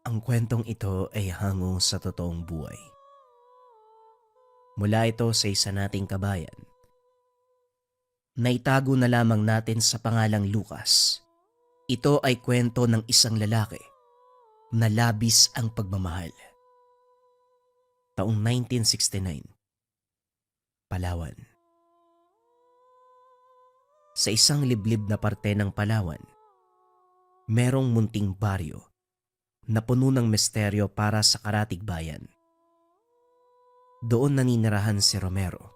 Ang kwentong ito ay hango sa totoong buhay. Mula ito sa isa nating kabayan. Naitago na lamang natin sa pangalang Lucas. Ito ay kwento ng isang lalaki na labis ang pagmamahal. Taong 1969, Palawan. Sa isang liblib na parte ng Palawan, merong munting baryo na puno ng misteryo para sa karatig bayan. Doon naninirahan si Romero,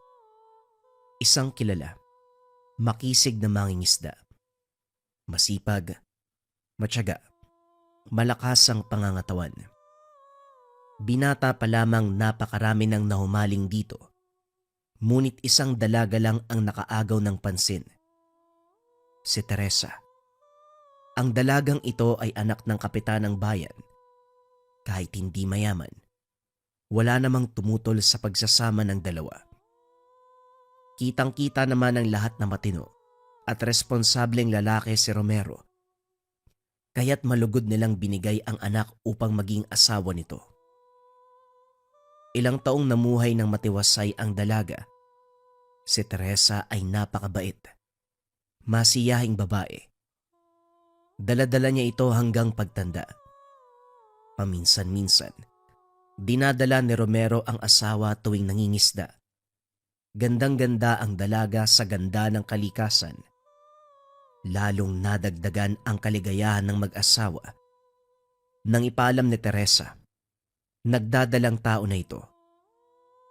isang kilala, makisig na mangingisda. Masipag, matyaga, malakas ang pangangatawan. Binata pa lamang napakarami ng nahumaling dito, ngunit isang dalaga lang ang nakaagaw ng pansin. Si Teresa. Ang dalagang ito ay anak ng kapitan ng bayan. Kahit hindi mayaman, wala namang tumutol sa pagsasama ng dalawa. Kitang-kita naman ang lahat na matino at responsableng lalaki si Romero. Kaya't malugod nilang binigay ang anak upang maging asawa nito. Ilang taong namuhay ng matiwasay ang dalaga. Si Teresa ay napakabait. Masiyahing babae. Dala-dala niya ito hanggang pagtanda. Paminsan-minsan, dinadala ni Romero ang asawa tuwing nangingisda. Gandang-ganda ang dalaga sa ganda ng kalikasan. Lalong nadagdagan ang kaligayahan ng mag-asawa. Nang ipaalam ni Teresa, nagdadalang tao na ito.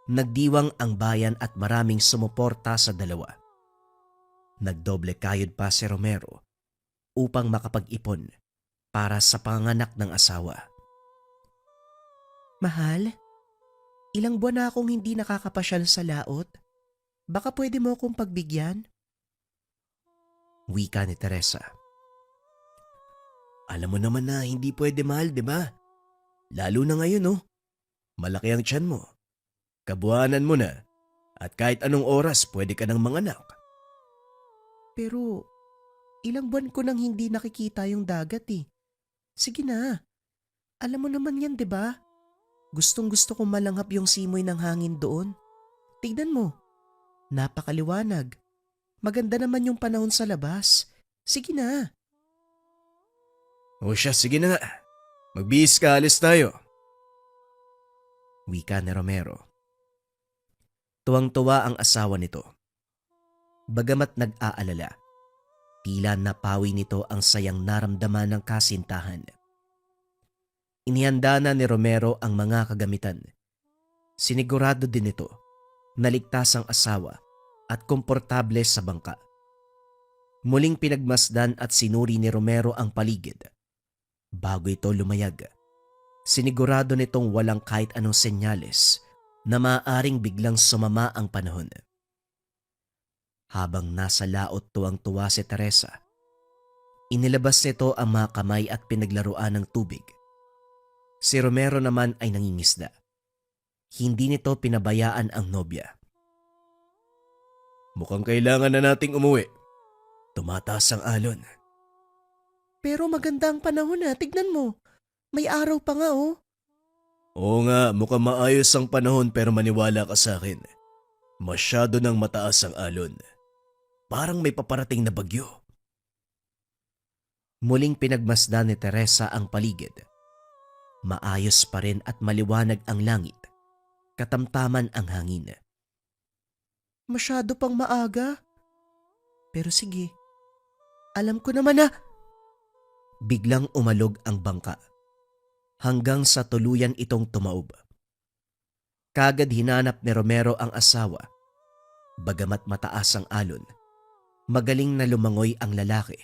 Nagdiwang ang bayan at maraming sumuporta sa dalawa. Nagdoble kayod pa si Romero upang makapag-ipon para sa panganak ng asawa. Mahal, ilang buwan na akong hindi nakakapasyal sa laot. Baka pwede mo akong pagbigyan? Wika ni Teresa. Alam mo naman na hindi pwede, mahal, di ba? Lalo na ngayon, oh. Malaki ang tiyan mo. Kabuhanan mo na. At kahit anong oras pwede ka ng manganak. Pero ilang buwan ko nang hindi nakikita yung dagat eh. Sige na. Alam mo naman yan, di ba? Gustong-gusto kong malanghap yung simoy ng hangin doon. Tignan mo. Napakaliwanag. Maganda naman yung panahon sa labas. Sige na. O siya, sige na nga. Magbihis ka, alis tayo. Wika ni Romero. Tuwang-tuwa ang asawa nito. Bagamat nag-aalala, tila napawi nito ang sayang naramdaman ng kasintahan. Inihanda na ni Romero ang mga kagamitan. Sinigurado din nito na ligtas ang asawa at komportable sa bangka. Muling pinagmasdan at sinuri ni Romero ang paligid. Bago ito lumayag, sinigurado nitong walang kahit anong senyales na maaaring biglang sumama ang panahon. Habang nasa laot tuwang-tuwa si Teresa, inilabas nito ang mga kamay at pinaglaruan ng tubig. Si Romero naman ay nangingisda. Hindi nito pinabayaan ang nobya. Mukhang kailangan na nating umuwi. Tumataas ang alon. Pero maganda ang panahon na, tignan mo. May araw pa nga oh. Oo nga, mukhang maayos ang panahon pero maniwala ka sa akin. Masyado nang mataas ang alon. Parang may paparating na bagyo. Muling pinagmasdan ni Teresa ang paligid. Maayos pa rin at maliwanag ang langit. Katamtaman ang hangin. Masyado pang maaga. Pero sige, alam ko naman na. Biglang umalog ang bangka. Hanggang sa tuluyan itong tumaob. Kagad hinanap ni Romero ang asawa. Bagamat mataas ang alon, magaling na lumangoy ang lalaki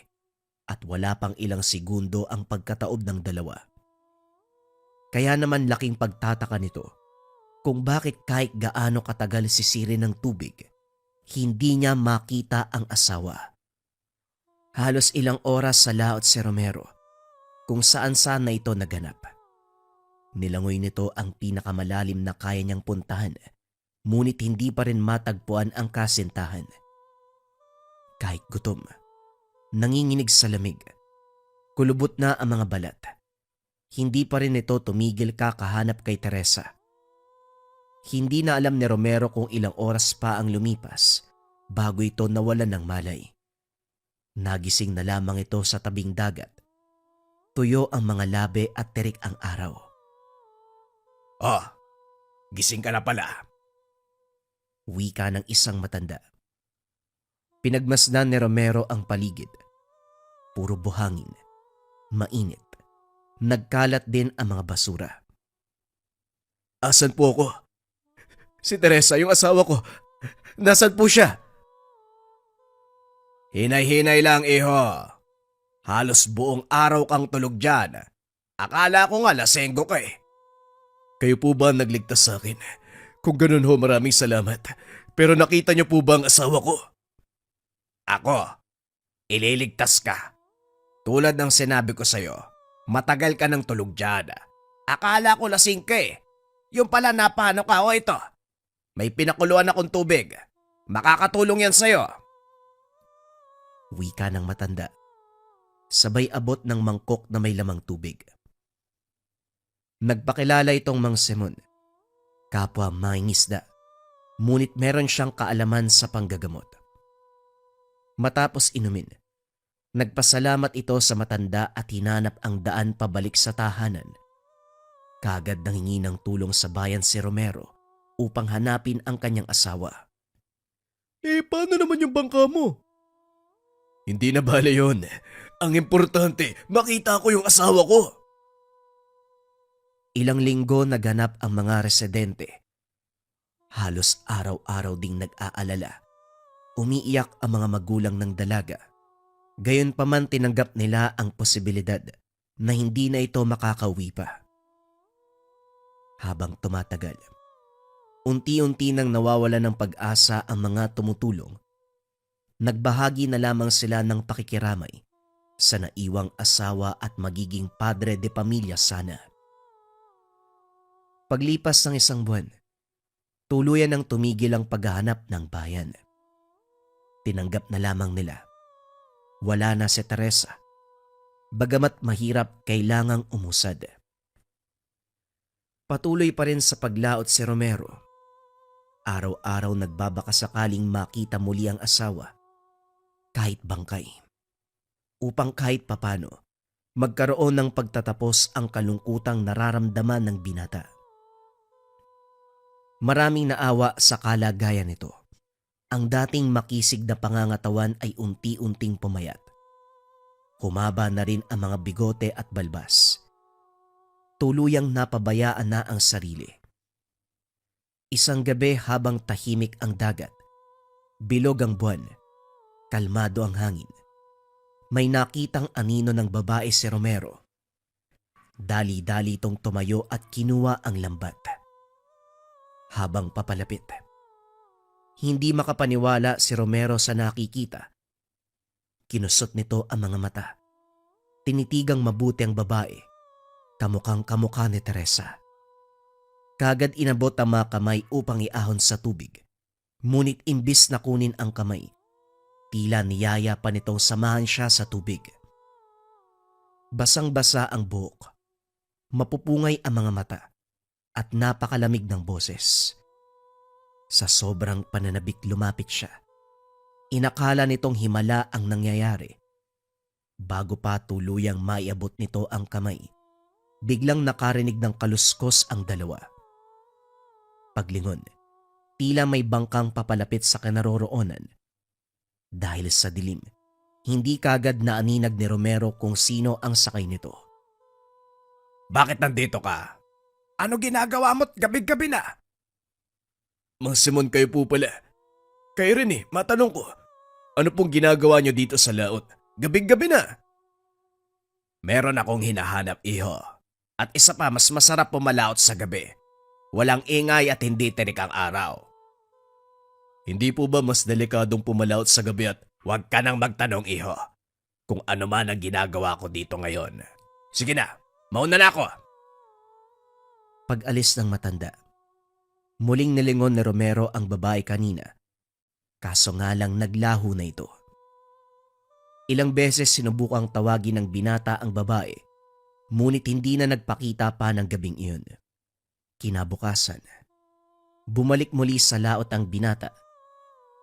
at wala pang ilang segundo ang pagkataob ng dalawa. Kaya naman laking pagtataka nito kung bakit kahit gaano katagal sisirin ng tubig, hindi niya makita ang asawa. Halos ilang oras sa laot si Romero kung saan-saan na ito naganap. Nilangoy nito ang pinakamalalim na kaya niyang puntahan, ngunit hindi pa rin matagpuan ang kasintahan. Kahit gutom, nanginginig sa lamig, kulubot na ang mga balat. Hindi pa rin ito tumigil kakahanap kay Teresa. Hindi na alam ni Romero kung ilang oras pa ang lumipas bago ito nawalan ng malay. Nagising na lamang ito sa tabing dagat. Tuyo ang mga labi at terik ang araw. Oh, gising ka na pala. Wika ng isang matanda. Pinagmasdan ni Romero ang paligid. Puro buhangin, mainit. Nagkalat din ang mga basura. Asan po ako? Si Teresa, yung asawa ko. Nasaan po siya? Hinay-hinay lang, iho. Halos buong araw kang tulog dyan. Akala ko nga lasenggo ka eh. Kayo po ba ang nagligtas sa akin? Kung ganun ho, maraming salamat. Pero nakita niyo po ba ang asawa ko? Ako, ililigtas ka. Tulad ng sinabi ko sa'yo, matagal ka ng tulog dyan. Akala ko lasing ka eh. Yung pala napano ka o ito. May pinakuluan akong tubig. Makakatulong yan sa'yo. Wika ng matanda. Sabay abot ng mangkok na may lamang tubig. Nagpakilala itong Mang Simon. Kapwa mangingisda. Ngunit meron siyang kaalaman sa panggagamot. Matapos inumin, nagpasalamat ito sa matanda at hinanap ang daan pabalik sa tahanan. Kagad nanghingi ng tulong sa bayan si Romero upang hanapin ang kanyang asawa. Paano naman yung bangka mo? Hindi na bale yun. Ang importante, makita ko yung asawa ko. Ilang linggo naganap ang mga residente. Halos araw-araw ding nag-aalala. Umiiyak ang mga magulang ng dalaga. Gayunpaman tinanggap nila ang posibilidad na hindi na ito makakauwi pa. Habang tumatagal, unti-unti nang nawawala ng pag-asa ang mga tumutulong. Nagbahagi na lamang sila ng pakikiramay sa naiwang asawa at magiging padre de pamilya sana. Paglipas ng isang buwan, tuluyan nang tumigil ang paghahanap ng bayan. Tinanggap na lamang nila. Wala na si Teresa. Bagamat mahirap, kailangang umusad. Patuloy pa rin sa paglaot si Romero. Araw-araw nagbabaka sakaling makita muli ang asawa. Kahit bangkay. Upang kahit papano, magkaroon ng pagtatapos ang kalungkutang nararamdaman ng binata. Maraming naawa sa kalagayan nito. Ang dating makisig na pangangatawan ay unti-unting pumayat. Humaba na rin ang mga bigote at balbas. Tuluyang napabayaan na ang sarili. Isang gabi habang tahimik ang dagat, bilog ang buwan, kalmado ang hangin, may nakitang anino ng babae si Romero. Dali-dali itong tumayo at kinuha ang lambat. Habang papalapit, hindi makapaniwala si Romero sa nakikita. Kinusot nito ang mga mata. Tinitigang mabuti ang babae. Kamukhang kamukha ni Teresa. Kagad inabot ang mga kamay upang iahon sa tubig. Ngunit imbis na kunin ang kamay, tila niyaya pa nitong samahan siya sa tubig. Basang-basa ang buhok. Mapupungay ang mga mata at napakalamig ng boses. Sa sobrang pananabik lumapit siya. Inakala nitong himala ang nangyayari. Bago pa tuluyang maiabot nito ang kamay, biglang nakarinig ng kaluskos ang dalawa. Paglingon, tila may bangkang papalapit sa kinaroroonan. Dahil sa dilim, hindi kagad naaninag ni Romero kung sino ang sakay nito. Bakit nandito ka? Ano ginagawa mo't gabi-gabi na? Mang Simon, kayo po pala. Kayo rin eh, matanong ko. Ano pong ginagawa niyo dito sa laot? Gabi-gabi na. Meron akong hinahanap, iho. At isa pa, mas masarap pumalaot sa gabi. Walang ingay at hindi tirik ang araw. Hindi po ba mas delikadong pumalaot sa gabi at huwag ka nang magtanong, iho, kung ano man ang ginagawa ko dito ngayon? Sige na, mauna na ako. Pag-alis ng matanda, muling nilingon ni Romero ang babae kanina. Kaso nga lang naglaho na ito. Ilang beses sinubukang tawagin ng binata ang babae, Ngunit hindi na nagpakita pa ng gabing iyon. Kinabukasan, bumalik muli sa laot ang binata.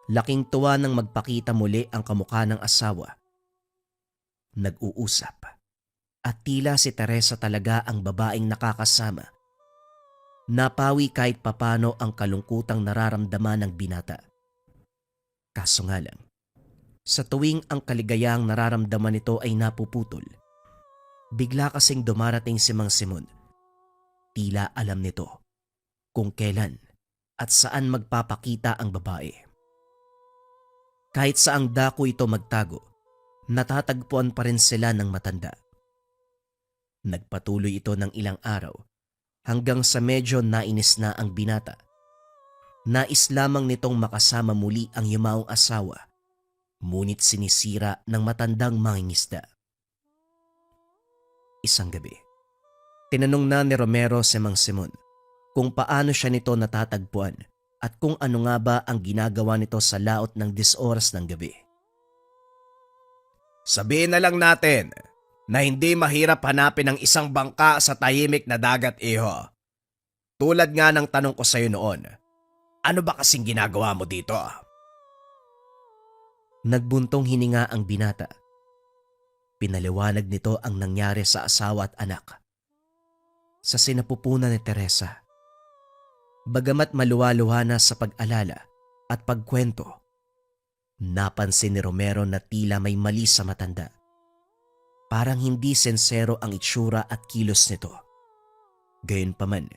Laking tuwa nang magpakita muli ang kamukha ng asawa. Nag-uusap at tila si Teresa talaga ang babaeng nakakasama. Napawi kahit papano ang kalungkutang nararamdaman ng binata. Kaso nga lang, sa tuwing ang kaligayang nararamdaman nito ay napuputol, bigla kasing dumarating si Mang Simon. Tila alam nito kung kailan at saan magpapakita ang babae. Kahit saang dako ito magtago, natatagpuan pa rin sila ng matanda. Nagpatuloy ito ng ilang araw hanggang sa medyo nainis na ang binata. Nais lamang nitong makasama muli ang yumaong asawa, ngunit sinisira ng matandang mangingisda. Isang gabi, tinanong na ni Romero si Mang Simon kung paano siya nito natatagpuan at kung ano nga ba ang ginagawa nito sa laot ng 10 oras ng gabi. Sabihin na lang natin na hindi mahirap hanapin ang isang bangka sa tahimik na dagat, iho. Tulad nga ng tanong ko sa'yo noon, ano ba kasing ginagawa mo dito? Nagbuntong hininga ang binata. Pinaliwanag nito ang nangyari sa asawa at anak. Sa sinapupunan ni Teresa. Bagamat maluwa-luha na sa pag-alala at pagkwento, napansin ni Romero na tila may mali sa matanda. Parang hindi sensero ang itsura at kilos nito. Gayunpaman,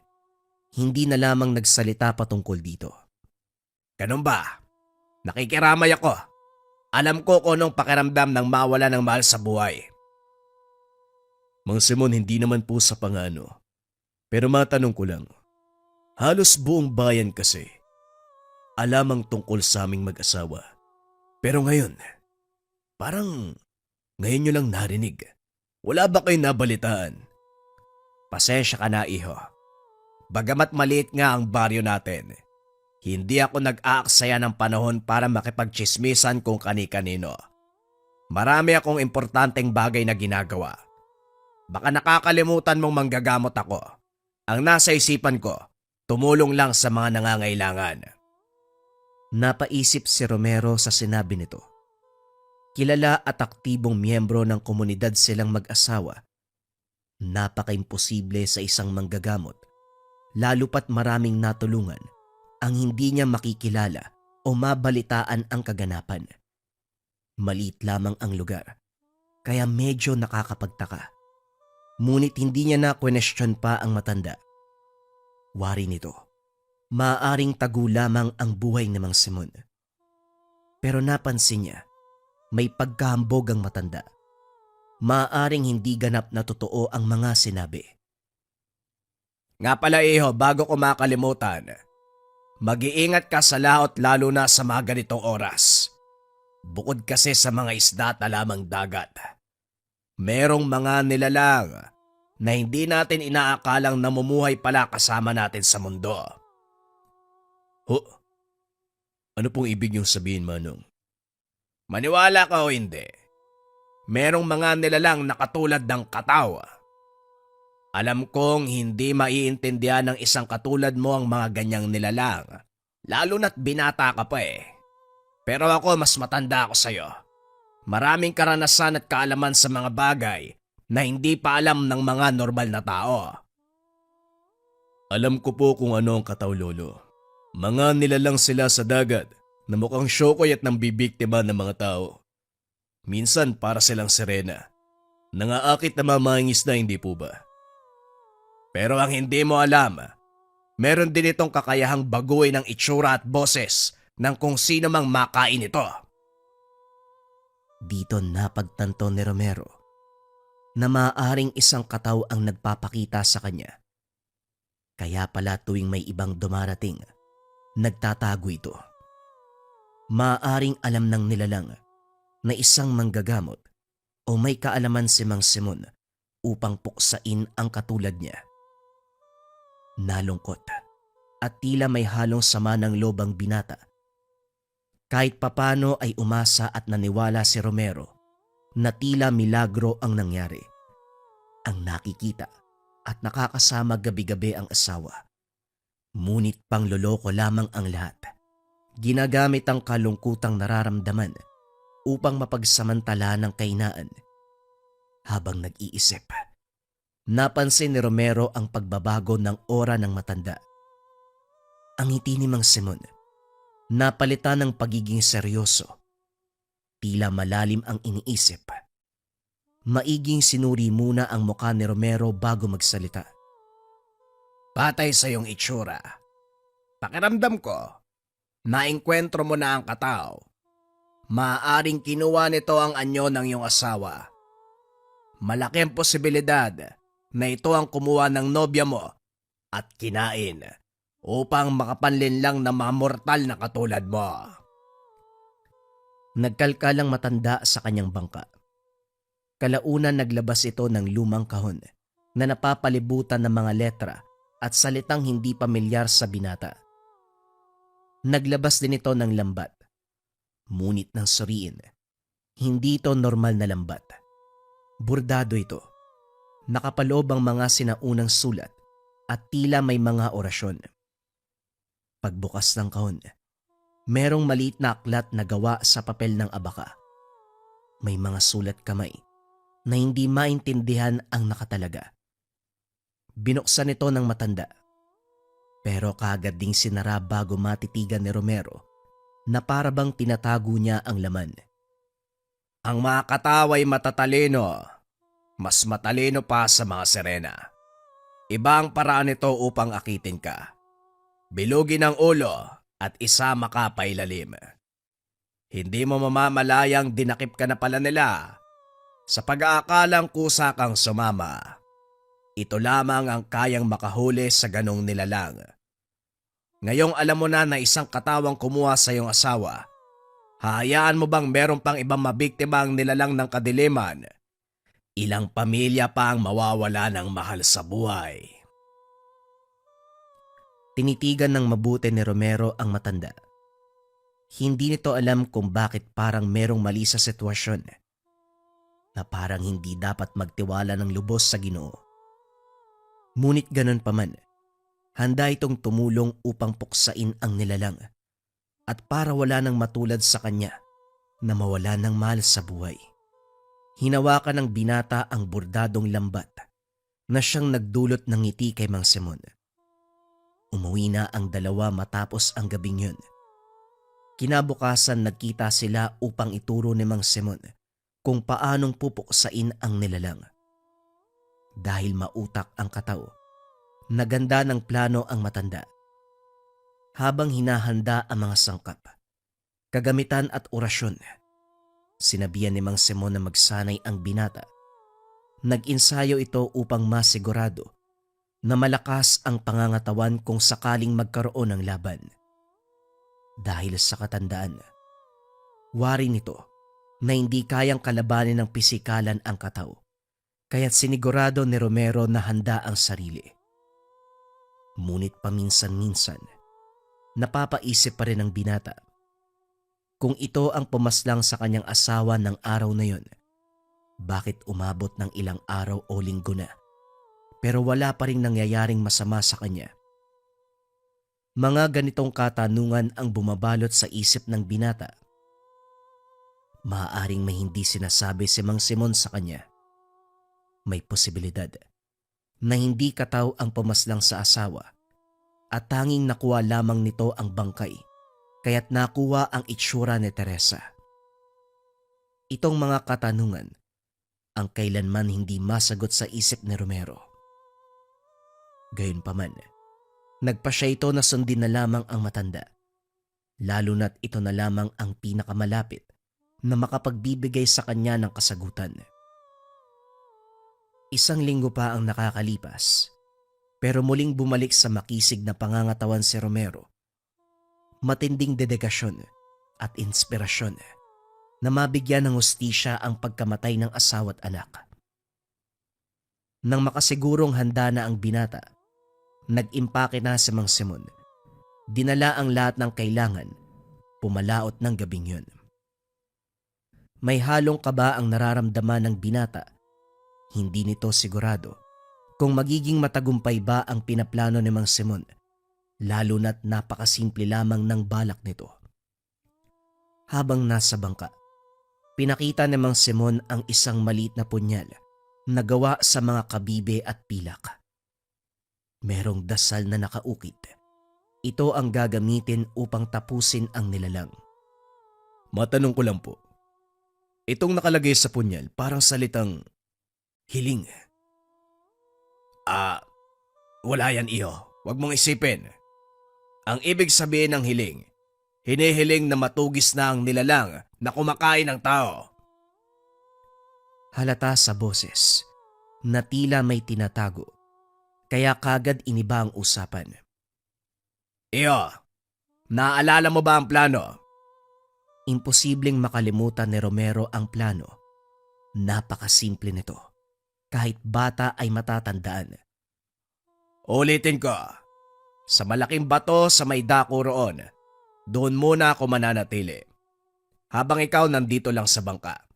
hindi na lamang nagsalita patungkol dito. Ganun ba? Nakikiramay ako. Alam ko kung anong pakiramdam ng mawala ng mahal sa buhay. Mang Simon, hindi naman po sa pangano. Pero matanong ko lang, halos buong bayan kasi alam ang tungkol sa aming mag-asawa. Pero ngayon, parang ngayon nyo lang narinig. Wala ba kayo nabalitaan? Pasensya ka na, iho. Bagamat maliit nga ang baryo natin, hindi ako nag-aaksaya ng panahon para makipagtsismisan kung kani-kanino. Marami akong importanteng bagay na ginagawa. Baka nakakalimutan mong manggagamot ako. Ang nasa isipan ko, tumulong lang sa mga nangangailangan. Napaisip si Romero sa sinabi nito. Kilala at aktibong miyembro ng komunidad silang mag-asawa. Napaka-imposible sa isang manggagamot, lalo pat maraming natulungan, ang hindi niya makikilala o mabalitaan ang kaganapan. Maliit lamang ang lugar, kaya medyo nakakapagtaka. Ngunit hindi niya na question pa ang matanda. Wari nito, maaaring tagu lamang ang buhay ni Mang Simon. Pero napansin niya, may pagkahambog ang matanda. Maaaring hindi ganap na totoo ang mga sinabi. Nga pala, iho, bago ko makalimutan, mag-iingat ka sa laot lalo na sa mga ganitong oras. Bukod kasi sa mga isda at lamang dagat, merong mga nilalang na hindi natin inaakalang namumuhay pala kasama natin sa mundo. Ho? Ano pong ibig niyong sabihin, Manong? Maniwala ka o hindi, merong mga nilalang na katulad ng katawa. Alam kong hindi maiintindihan ng isang katulad mo ang mga ganyang nilalang, lalo na't binata ka pa eh. Pero ako mas matanda ako sa'yo. Maraming karanasan at kaalaman sa mga bagay na hindi pa alam ng mga normal na tao. Alam ko po kung ano ang kataw, Lolo. Mga nilalang sila sa dagat na mukhang syokoy at nambibiktima ng mga tao. Minsan para silang sirena. Nangaakit na mamangis na, hindi po ba? Pero ang hindi mo alam, meron din itong kakayahang baguhin ng itsura at boses ng kung sino mang makain ito. Dito napagtanto ni Romero na maaaring isang kataw ang nagpapakita sa kanya. Kaya pala tuwing may ibang dumarating, nagtatago ito. Maaaring alam ng nilalang na isang manggagamot o may kaalaman si Mang Simon upang puksain ang katulad niya. Nalungkot at tila may halong sama ng loob ang binata. Kahit papano ay umasa at naniwala si Romero na tila milagro ang nangyari. ang nakikita at nakakasama gabi-gabi ang asawa. Ngunit pangloloko lamang ang lahat. Ginagamit ang kalungkutang nararamdaman upang mapagsamantala ng kainaan. Habang nag-iisip, napansin ni Romero ang pagbabago ng ora ng matanda. Ang ngiti ni Mang Simon, napalitan ng pagiging seryoso. Tila malalim ang iniisip. Maiging sinuri muna ang mukha ni Romero bago magsalita. Patay sa iyong itsura. Pakiramdam ko, naengkwentro mo na ang katao. Maaaring kinuha nito ang anyo ng iyong asawa. Malaki ang posibilidad na ito ang kumuha ng nobya mo at kinain upang makapanlinlang na mga mortal na katulad mo. Nagkalkalang matanda sa kanyang bangka. Kalaunan naglabas ito ng lumang kahon na napapalibutan ng mga letra at salitang hindi pamilyar sa binata. Naglabas din ito ng lambat. Ngunit nang suriin, hindi ito normal na lambat. Bordado ito. Nakapaloob ang mga sinaunang sulat at tila may mga orasyon. Pagbukas ng kahon, merong maliit na aklat na gawa sa papel ng abaka. May mga sulat kamay na hindi maintindihan ang nakatalaga. Binuksan ito ng matanda, pero kaagad ding sinara bago matitigan ni Romero na parabang tinatago niya ang laman. Ang mga kataway matatalino, mas matalino pa sa mga sirena. Iba ang paraan nito upang akitin ka. Bilugin ang ulo at isama ka pailalim. Hindi mo mamamalayang dinakip ka na pala nila sa pag-aakalang kusa kang sumama. Ito lamang ang kayang makahuli sa ganong nilalang. Ngayong alam mo na isang katawang kumuha sa iyong asawa, hahayaan mo bang meron pang ibang mabiktima ang nilalang ng kadiliman? Ilang pamilya pa ang mawawala ng mahal sa buhay. Tinitigan ng mabuti ni Romero ang matanda. Hindi nito alam kung bakit parang merong mali sa sitwasyon, na parang hindi dapat magtiwala ng lubos sa Ginoo. Ngunit ganun pa man, handa itong tumulong upang puksain ang nilalang at para wala nang matulad sa kanya na mawala ng mahal sa buhay. Hinawakan ng binata ang bordadong lambat na siyang nagdulot ng ngiti kay Mang Simon. Umuwi na ang dalawa matapos ang gabing yun. Kinabukasan nagkita sila upang ituro ni Mang Simon kung paanong pupuksain ang nilalang. Dahil mautak ang katao, naganda ng plano ang matanda. Habang hinahanda ang mga sangkap, kagamitan at orasyon, sinabihan ni Mang Simon na magsanay ang binata. Nag-insayo ito upang masigurado na malakas ang pangangatawan kung sakaling magkaroon ng laban. Dahil sa katandaan, wari nito na hindi kayang kalabanin ng pisikalan ang katao, kaya't sinigurado ni Romero na handa ang sarili. Ngunit paminsan-minsan, napapaisip pa rin ang binata. Kung ito ang pumaslang sa kanyang asawa ng araw na yon, bakit umabot ng ilang araw o linggo na, pero wala pa rin nangyayaring masama sa kanya? Mga ganitong katanungan ang bumabalot sa isip ng binata. Maaaring may hindi sinasabi si Mang Simon sa kanya. May posibilidad na hindi kataw ang pumaslang sa asawa at tanging nakuha lamang nito ang bangkay, kaya't nakuha ang itsura ni Teresa. Itong mga katanungan ang kailanman hindi masagot sa isip ni Romero. Gayunpaman, nagpa siya ito na sundin na lamang ang matanda, lalo na't ito na lamang ang pinakamalapit na makapagbibigay sa kanya ng kasagutan. Isang linggo pa ang nakakalipas, pero muling bumalik sa makisig na pangangatawan si Romero. Matinding dedikasyon at inspirasyon na mabigyan ng hustisya ang pagkamatay ng asawa at anak. Nang makasigurong handa na ang binata, nag-impake na si Mang Simon. Dinala ang lahat ng kailangan, pumalaot ng gabing yun. May halong kaba ang nararamdaman ng binata Hindi nito sigurado kung magiging matagumpay ba ang pinaplano ni Mang Simon, lalo na't napakasimple lamang ng balak nito. Habang nasa bangka, pinakita ni Mang Simon ang isang maliit na punyal na gawa sa mga kabibe at pilak. Merong dasal na nakaukit. Ito ang gagamitin upang tapusin ang nilalang. Matanong ko lang po. Itong nakalagay sa punyal parang salitang hiling. Wala yan iyo. Huwag mong isipin. Ang ibig sabihin ng hiling, hinihiling na matugis na ang nilalang na kumakain ng tao. Halata sa boses na tila may tinatago, kaya kagad iniba ang usapan. Iyo, naaalala mo ba ang plano? Imposibleng makalimutan ni Romero ang plano. Napakasimple nito. Kahit bata ay matatandaan. Ulitin ko. Sa malaking bato sa may dako roon, doon muna ako mananatili. Habang ikaw nandito lang sa bangka.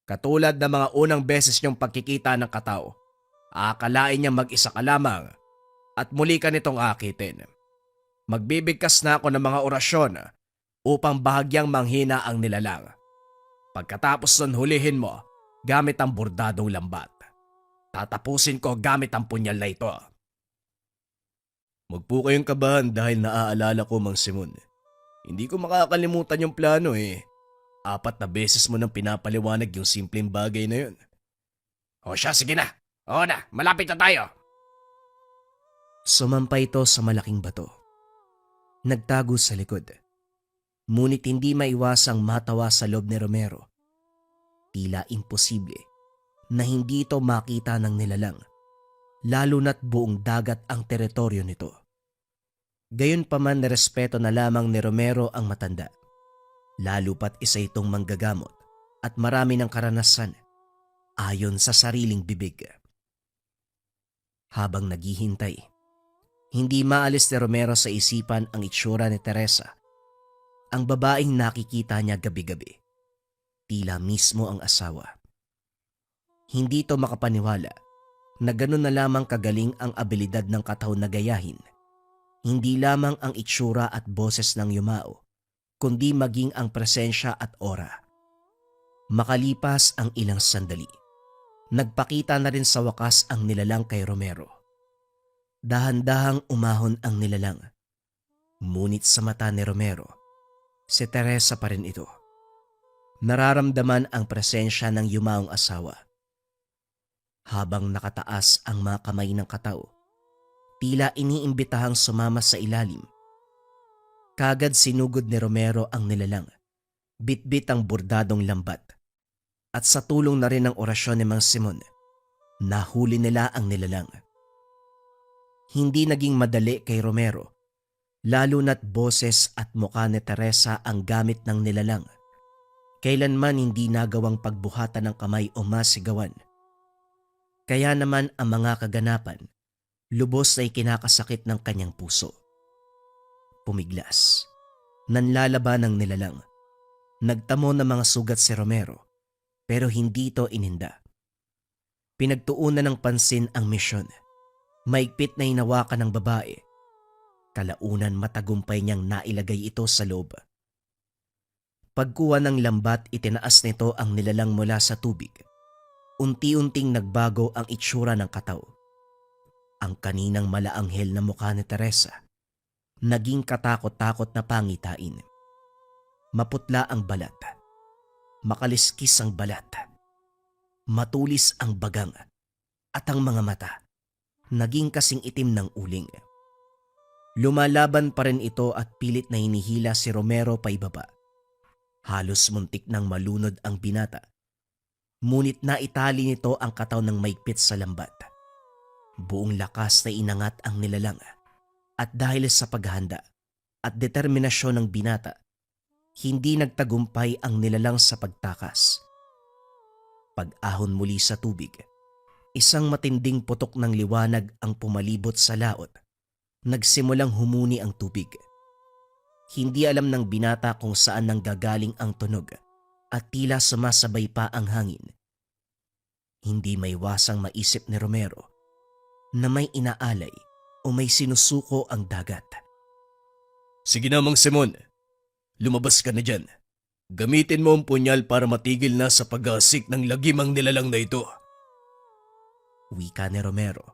Katulad ng mga unang beses niyong pagkikita ng kataw, aakalain niya mag-isa ka lamang at muli ka nitong akitin. Magbibigkas na ako ng mga orasyon upang bahagyang manghina ang nilalang. Pagkatapos nun hulihin mo gamit ang bordadong lambat. Tatapusin ko gamit ang punyal na ito. Huwag po kayong kabahan dahil naaalala ko, Mang Simon. Hindi ko makakalimutan yung plano eh. 4 na beses mo nang pinapaliwanag yung simpleng bagay na yun. O siya, sige na. Oo na, malapit na tayo. Sumampay ito sa malaking bato. Nagtago sa likod. Ngunit hindi maiwasang matawa sa loob ni Romero. Tila imposible na hindi ito makita ng nilalang, lalo na't buong dagat ang teritoryo nito. Gayunpaman nirespeto na lamang ni Romero ang matanda, lalo pat isa itong manggagamot at marami ng karanasan ayon sa sariling bibig. Habang naghihintay, hindi maalis ni Romero sa isipan ang itsura ni Teresa, ang babaeng nakikita niya gabi-gabi. Tila mismo ang asawa. Hindi ito makapaniwala na ganun na lamang kagaling ang abilidad ng kataw na gayahin. Hindi lamang ang itsura at boses ng yumao, kundi maging ang presensya at aura. Makalipas ang ilang sandali, nagpakita na rin sa wakas ang nilalang kay Romero. Dahan-dahang umahon ang nilalang. Ngunit sa mata ni Romero, si Teresa pa rin ito. Nararamdaman ang presensya ng yumaong asawa. Habang nakataas ang mga kamay ng kataw, tila iniimbitahang sumama sa ilalim. Kagad sinugod ni Romero ang nilalang, bitbit ang bordadong lambat. At sa tulong na rin ng orasyon ni Mang Simon, nahuli nila ang nilalang. Hindi naging madali kay Romero, lalo na't boses at mukha ni Teresa ang gamit ng nilalang. Kailanman hindi nagawang pagbuhatan ng kamay o masigawan. Kaya naman ang mga kaganapan, lubos na ikinakasakit ng kanyang puso. Pumiglas, nanlalaban ng nilalang. Nagtamo ng mga sugat si Romero, pero hindi ito ininda. Pinagtuunan ng pansin ang misyon. Maigpit na hinawakan ng babae. Kalaunan matagumpay niyang nailagay ito sa loob. Pagkuha ng lambat, itinaas nito ang nilalang mula sa tubig. Unti-unting nagbago ang itsura ng kataw. Ang kaninang malaanghel na mukha ni Teresa, naging katakot-takot na pangitain. Maputla ang balat. Makaliskis ang balat. Matulis ang bagang. At ang mga mata, naging kasing itim ng uling. Lumalaban pa rin ito at pilit na hinihila si Romero paibaba. Halos muntik nang malunod ang binata. Ngunit naitali nito ang katawan ng maigpit sa lambat. Buong lakas na inangat ang nilalang. At dahil sa paghahanda at determinasyon ng binata, hindi nagtagumpay ang nilalang sa pagtakas. Pag-ahon muli sa tubig, isang matinding putok ng liwanag ang pumalibot sa laot. Nagsimulang humuni ang tubig. Hindi alam ng binata kung saan nanggagaling ang tunog at tila sumasabay pa ang hangin. Hindi maiwasang maisip ni Romero na may inaalay o may sinusuko ang dagat. Sige na, Mang Simon. Lumabas ka na dyan. Gamitin mo ang punyal para matigil na sa pag-aasik ng lagimang nilalang na ito. Wika ni Romero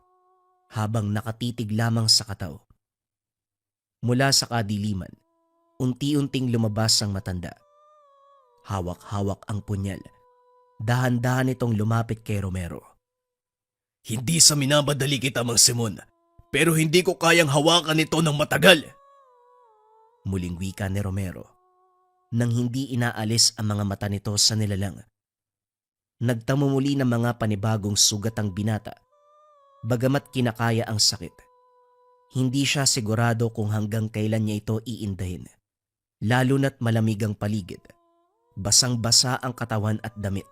habang nakatitig lamang sa kataw. Mula sa kadiliman, unti-unting lumabas ang matanda. Hawak-hawak ang punyal. Dahan-dahan itong lumapit kay Romero. Hindi sa minamadali kita, Mang Simon, pero hindi ko kayang hawakan ito ng matagal. Muling wika ni Romero nang hindi inaalis ang mga mata nito sa nilalang. Nagtamo muli ng mga panibagong sugat ang binata. Bagamat kinakaya ang sakit, hindi siya sigurado kung hanggang kailan niya ito iindahin. Lalo na't malamig ang paligid. Basang-basa ang katawan at damit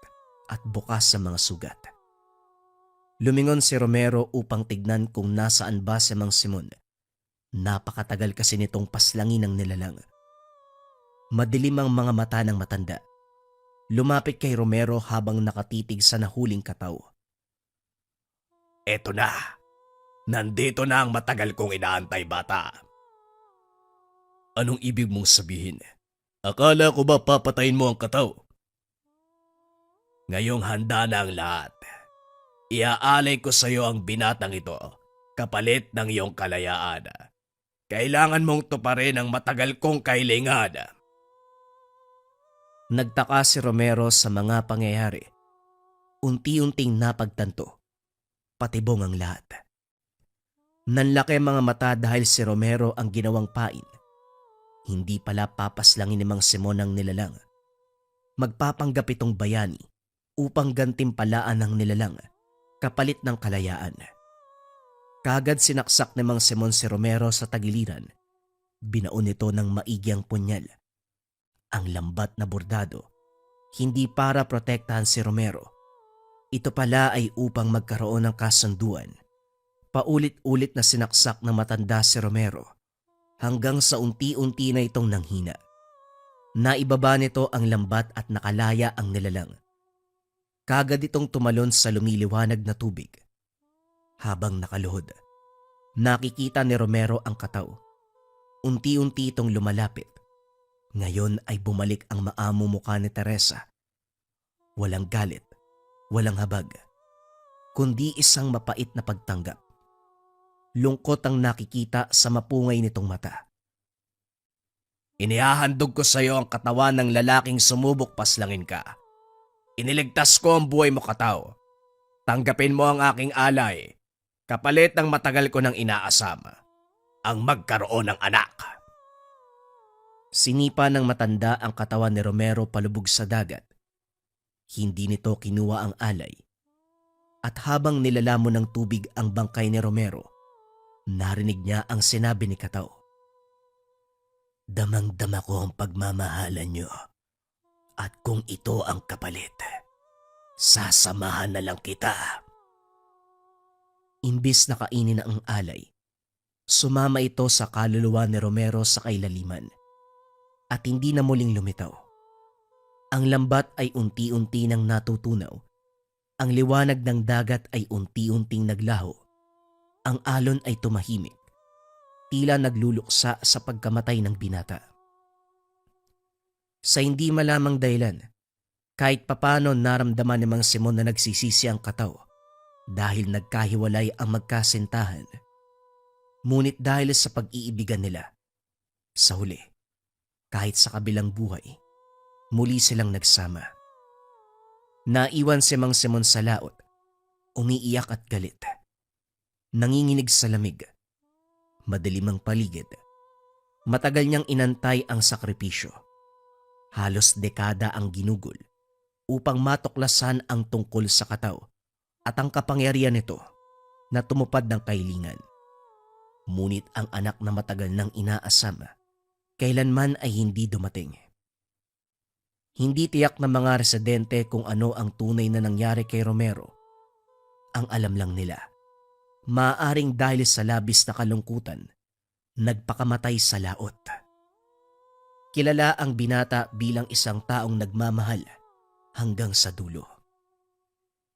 at bukas sa mga sugat. Lumingon si Romero upang tignan kung nasaan ba si Mang Simon. Napakatagal kasi nitong paslangin ng nilalang. Madilim ang mga mata ng matanda. Lumapit kay Romero habang nakatitig sa nahuling kataw. Eto na. Nandito na ang matagal kong inaantay, bata. Anong ibig mong sabihin? Akala ko ba papatayin mo ang kataw? Ngayong handa na ang lahat. Iaalay ko sa iyo ang binatang ito kapalit ng iyong kalayaan. Kailangan mong tuparin ang matagal kong kailangan. Nagtaka si Romero sa mga pangyayari. Unti-unting napagtanto. Patibong ang lahat. Nanlaki mga mata dahil si Romero ang ginawang pain. Hindi pala papaslangin ni Mang Simon ang nilalang. Magpapanggap itong bayani upang gantimpalaan ang nilalang kapalit ng kalayaan. Kagad sinaksak ni Mang Simon si Romero sa tagiliran. Binaon nito ng maigi ang punyal. Ang lambat na bordado, hindi para protektahan si Romero. Ito pala ay upang magkaroon ng kasunduan. Paulit-ulit na sinaksak ng matanda si Romero hanggang sa unti-unti na itong nanghina. Naibaba nito ang lambat at nakalaya ang nilalang. Kagad itong tumalon sa lumiliwanag na tubig. Habang nakaluhod, nakikita ni Romero ang kataw. Unti-unti itong lumalapit. Ngayon ay bumalik ang maamo mukha ni Teresa. Walang galit, walang habag, kundi isang mapait na pagtanggap. Lungkot ang nakikita sa mapungay nitong mata. Inihahandog ko sa iyo ang katawan ng lalaking sumubok paslangin ka. Iniligtas ko ang buhay mo, kataw. Tanggapin mo ang aking alay, kapalit ng matagal ko nang inaasam, ang magkaroon ng anak. Sinipa ng matanda ang katawan ni Romero palubog sa dagat. Hindi nito kinuha ang alay. At habang nilalamon ng tubig ang bangkay ni Romero, narinig niya ang sinabi ni Kataw. Damang-dama ko ang pagmamahalan niyo. At kung ito ang kapalit, sasamahan na lang kita. Imbis na kainin ang alay, sumama ito sa kaluluwa ni Romero sa kailaliman at hindi na muling lumitaw. Ang lambat ay unti-unti nang natutunaw. Ang liwanag ng dagat ay unti-unting naglaho. Ang alon ay tumahimik. Tila nagluluksa sa pagkamatay ng binata. Sa hindi malamang dahilan, kahit papano naramdaman ni Mang Simon na nagsisisi ang Kataw dahil nagkahiwalay ang magkasintahan. Ngunit dahil sa pag-iibigan nila, sa huli, kahit sa kabilang buhay, muli silang nagsama. Naiwan si Mang Simon sa laot, umiiyak at galit. Nanginginig sa lamig. Madilim ang paligid. Matagal niyang inantay ang sakripisyo. Halos dekada ang ginugol upang matuklasan ang tungkol sa Kataw at ang kapangyarihan nito na tumupad ng kahilingan. Ngunit ang anak na matagal nang inaasam, kailanman ay hindi dumating. Hindi tiyak ng mga residente kung ano ang tunay na nangyari kay Romero. Ang alam lang nila, maaaring dahil sa labis na kalungkutan, nagpakamatay sa laot. Kilala ang binata bilang isang taong nagmamahal hanggang sa dulo.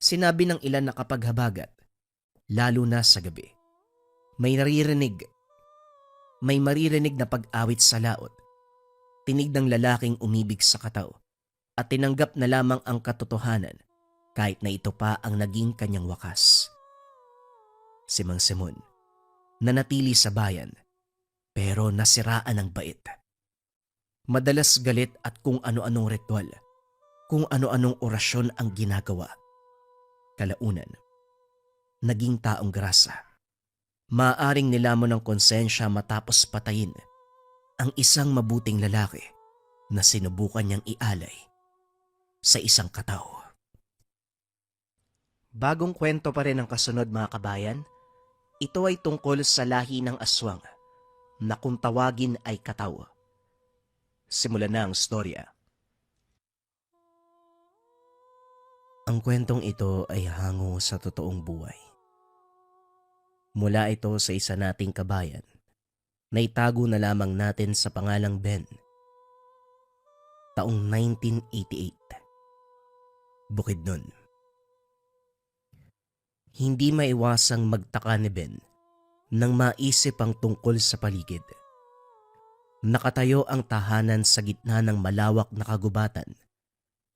Sinabi ng ilan na kapag habagat, lalo na sa gabi, may maririnig na pag-awit sa laot, tinig ng lalaking umibig sa kataw, at tinanggap na lamang ang katotohanan kahit na ito pa ang naging kanyang wakas. Si Mang Simon, nanatili sa bayan, pero nasiraan ng bait. Madalas galit at kung ano-anong ritual, kung ano-anong orasyon ang ginagawa. Kalaunan, naging taong grasa. Maaring nilamon ng konsensya matapos patayin ang isang mabuting lalaki na sinubukan niyang ialay sa isang kataw. Bagong kwento pa rin ang kasunod mga kabayan. Ito ay tungkol sa lahi ng aswang na kung tawagin ay kataw. Simulan na ang storya. Ang kwentong ito ay hango sa totoong buhay. Mula ito sa isa nating kabayan na itago na lamang natin sa pangalang Ben. Taong 1988. Bukidnon. Hindi maiwasang magtaka ni Ben nang maisip ang tungkol sa paligid. Nakatayo ang tahanan sa gitna ng malawak na kagubatan,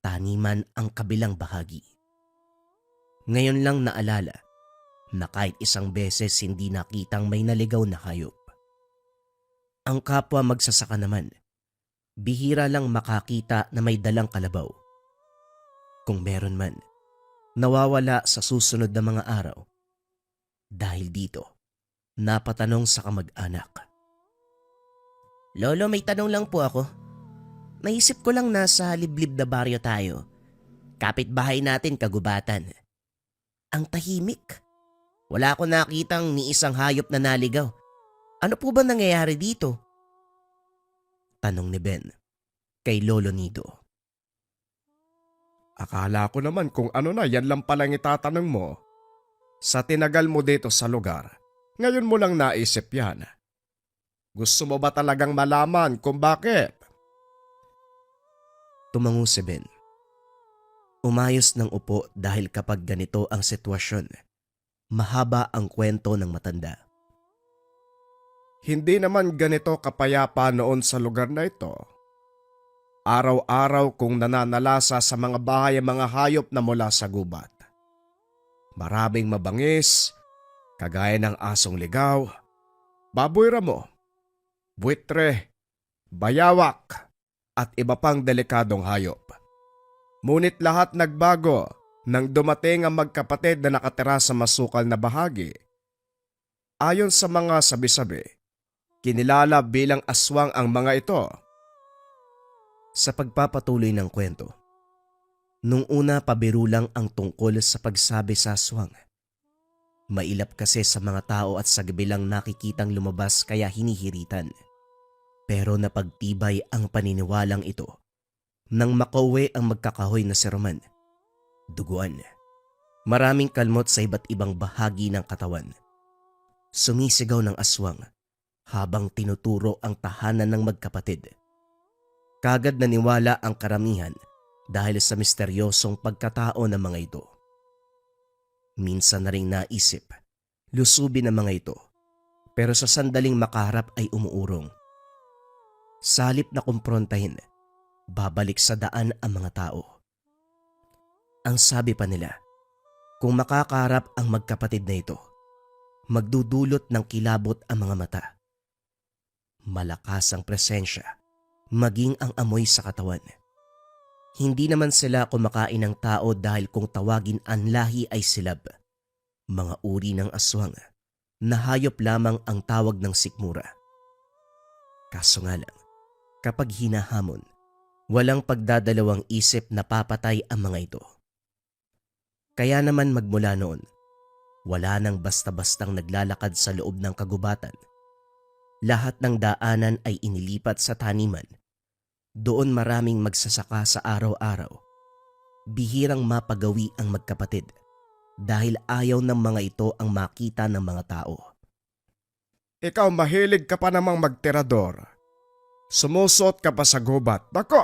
taniman ang kabilang bahagi. Ngayon lang naalala na kahit isang beses hindi nakitang may naligaw na hayop. Ang kapwa magsasaka naman, bihira lang makakita na may dalang kalabaw. Kung meron man, nawawala sa susunod na mga araw. Dahil dito, napatanong sa kamag-anak. Lolo, may tanong lang po ako. Naisip ko lang nasa liblib na baryo tayo. Kapitbahay natin kagubatan. Ang tahimik. Wala akong nakitang ni isang hayop na naligaw. Ano po ba nangyayari dito? Tanong ni Ben kay Lolo Nido. Akala ko naman kung ano na yan lang palang itatanong mo. Sa tinagal mo dito sa lugar, ngayon mo lang naisip yan. Gusto mo ba talagang malaman kung bakit? Tumango si Ben. Umayos ng upo dahil kapag ganito ang sitwasyon, mahaba ang kwento ng matanda. Hindi naman ganito kapayapa noon sa lugar na ito. Araw-araw kong nananalasa sa mga bahay ang mga hayop na mula sa gubat. Maraming mabangis, kagaya ng asong ligaw, baboy ramo, buitre, bayawak, at iba pang delikadong hayop. Ngunit lahat nagbago nang dumating ang magkapatid na nakatira sa masukal na bahagi. Ayon sa mga sabi-sabi, kinilala bilang aswang ang mga ito. Sa pagpapatuloy ng kwento, nung una pabiro lang ang tungkol sa pagsabi sa aswang. Mailap kasi sa mga tao at sa gabi lang nakikitang lumabas kaya hinihiritan. Pero napagtibay ang paniniwalang ito nang makauwi ang magkakahoy na si Roman. Duguan. Maraming kalmot sa iba't ibang bahagi ng katawan. Sumisigaw ng aswang habang tinuturo ang tahanan ng magkapatid. Kagad naniwala ang karamihan dahil sa misteryosong pagkatao ng mga ito. Minsan na ring naisip, lusubin ang mga ito, pero sa sandaling makaharap ay umuurong. Salip na kumprontahin, babalik sa daan ang mga tao. Ang sabi pa nila, kung makakaharap ang magkapatid na ito, magdudulot ng kilabot ang mga mata. Malakas ang presensya, maging ang amoy sa katawan. Hindi naman sila kumakain ng tao dahil kung tawagin ang lahi ay silab. Mga uri ng aswang na hayop lamang ang tawag ng sikmura. Kaso nga lang, kapag hinahamon, walang pagdadalawang isip na papatay ang mga ito. Kaya naman magmula noon, wala nang basta-bastang naglalakad sa loob ng kagubatan. Lahat ng daanan ay inilipat sa taniman. Doon maraming magsasaka sa araw-araw. Bihirang mapagawi ang magkapatid dahil ayaw ng mga ito ang makita ng mga tao. Ikaw mahilig ka pa namang magtirador. Sumusot ka pa sa gubat. Nako,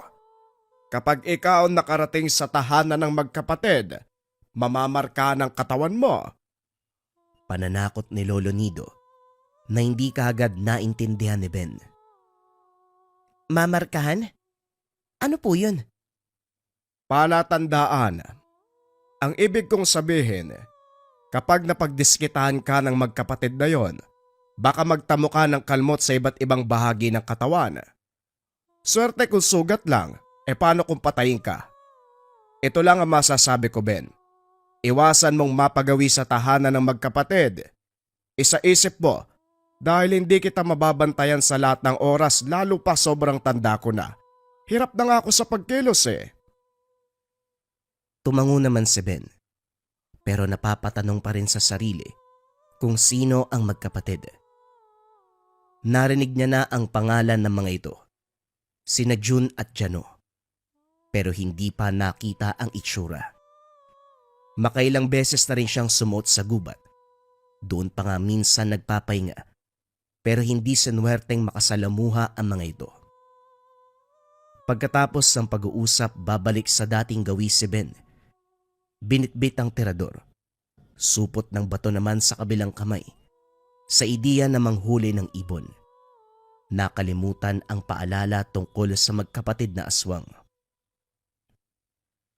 kapag ikaw nakarating sa tahanan ng magkapatid, mamamarka ng katawan mo. Pananakot ni Lolo Nido na hindi kaagad naintindihan ni Ben. Mamarkahan? Ano po yun? Palatandaan. Ang ibig kong sabihin, kapag napagdiskitahan ka ng magkapatid na yon, baka magtamo ka ng kalmot sa iba't ibang bahagi ng katawan. Swerte kung sugat lang, paano kung patayin ka? Ito lang ang masasabi ko, Ben. Iwasan mong mapagawi sa tahanan ng magkapatid. Isa-isip mo, dahil hindi kita mababantayan sa lahat ng oras lalo pa sobrang tanda ko na. Hirap na nga ako sa pagkilos Tumango naman si Ben, pero napapatanong pa rin sa sarili kung sino ang magkapatid. Narinig niya na ang pangalan ng mga ito, sina June at Jano, pero hindi pa nakita ang itsura. Makailang beses na rin siyang sumuot sa gubat. Doon pa nga minsan nagpapahinga, pero hindi sinuwerteng makasalamuha ang mga ito. Pagkatapos ng pag-uusap, babalik sa dating gawi si Ben. Binitbit ang tirador. Supot ng bato naman sa kabilang kamay. Sa ideya na manghuli ng ibon. Nakalimutan ang paalala tungkol sa magkapatid na aswang.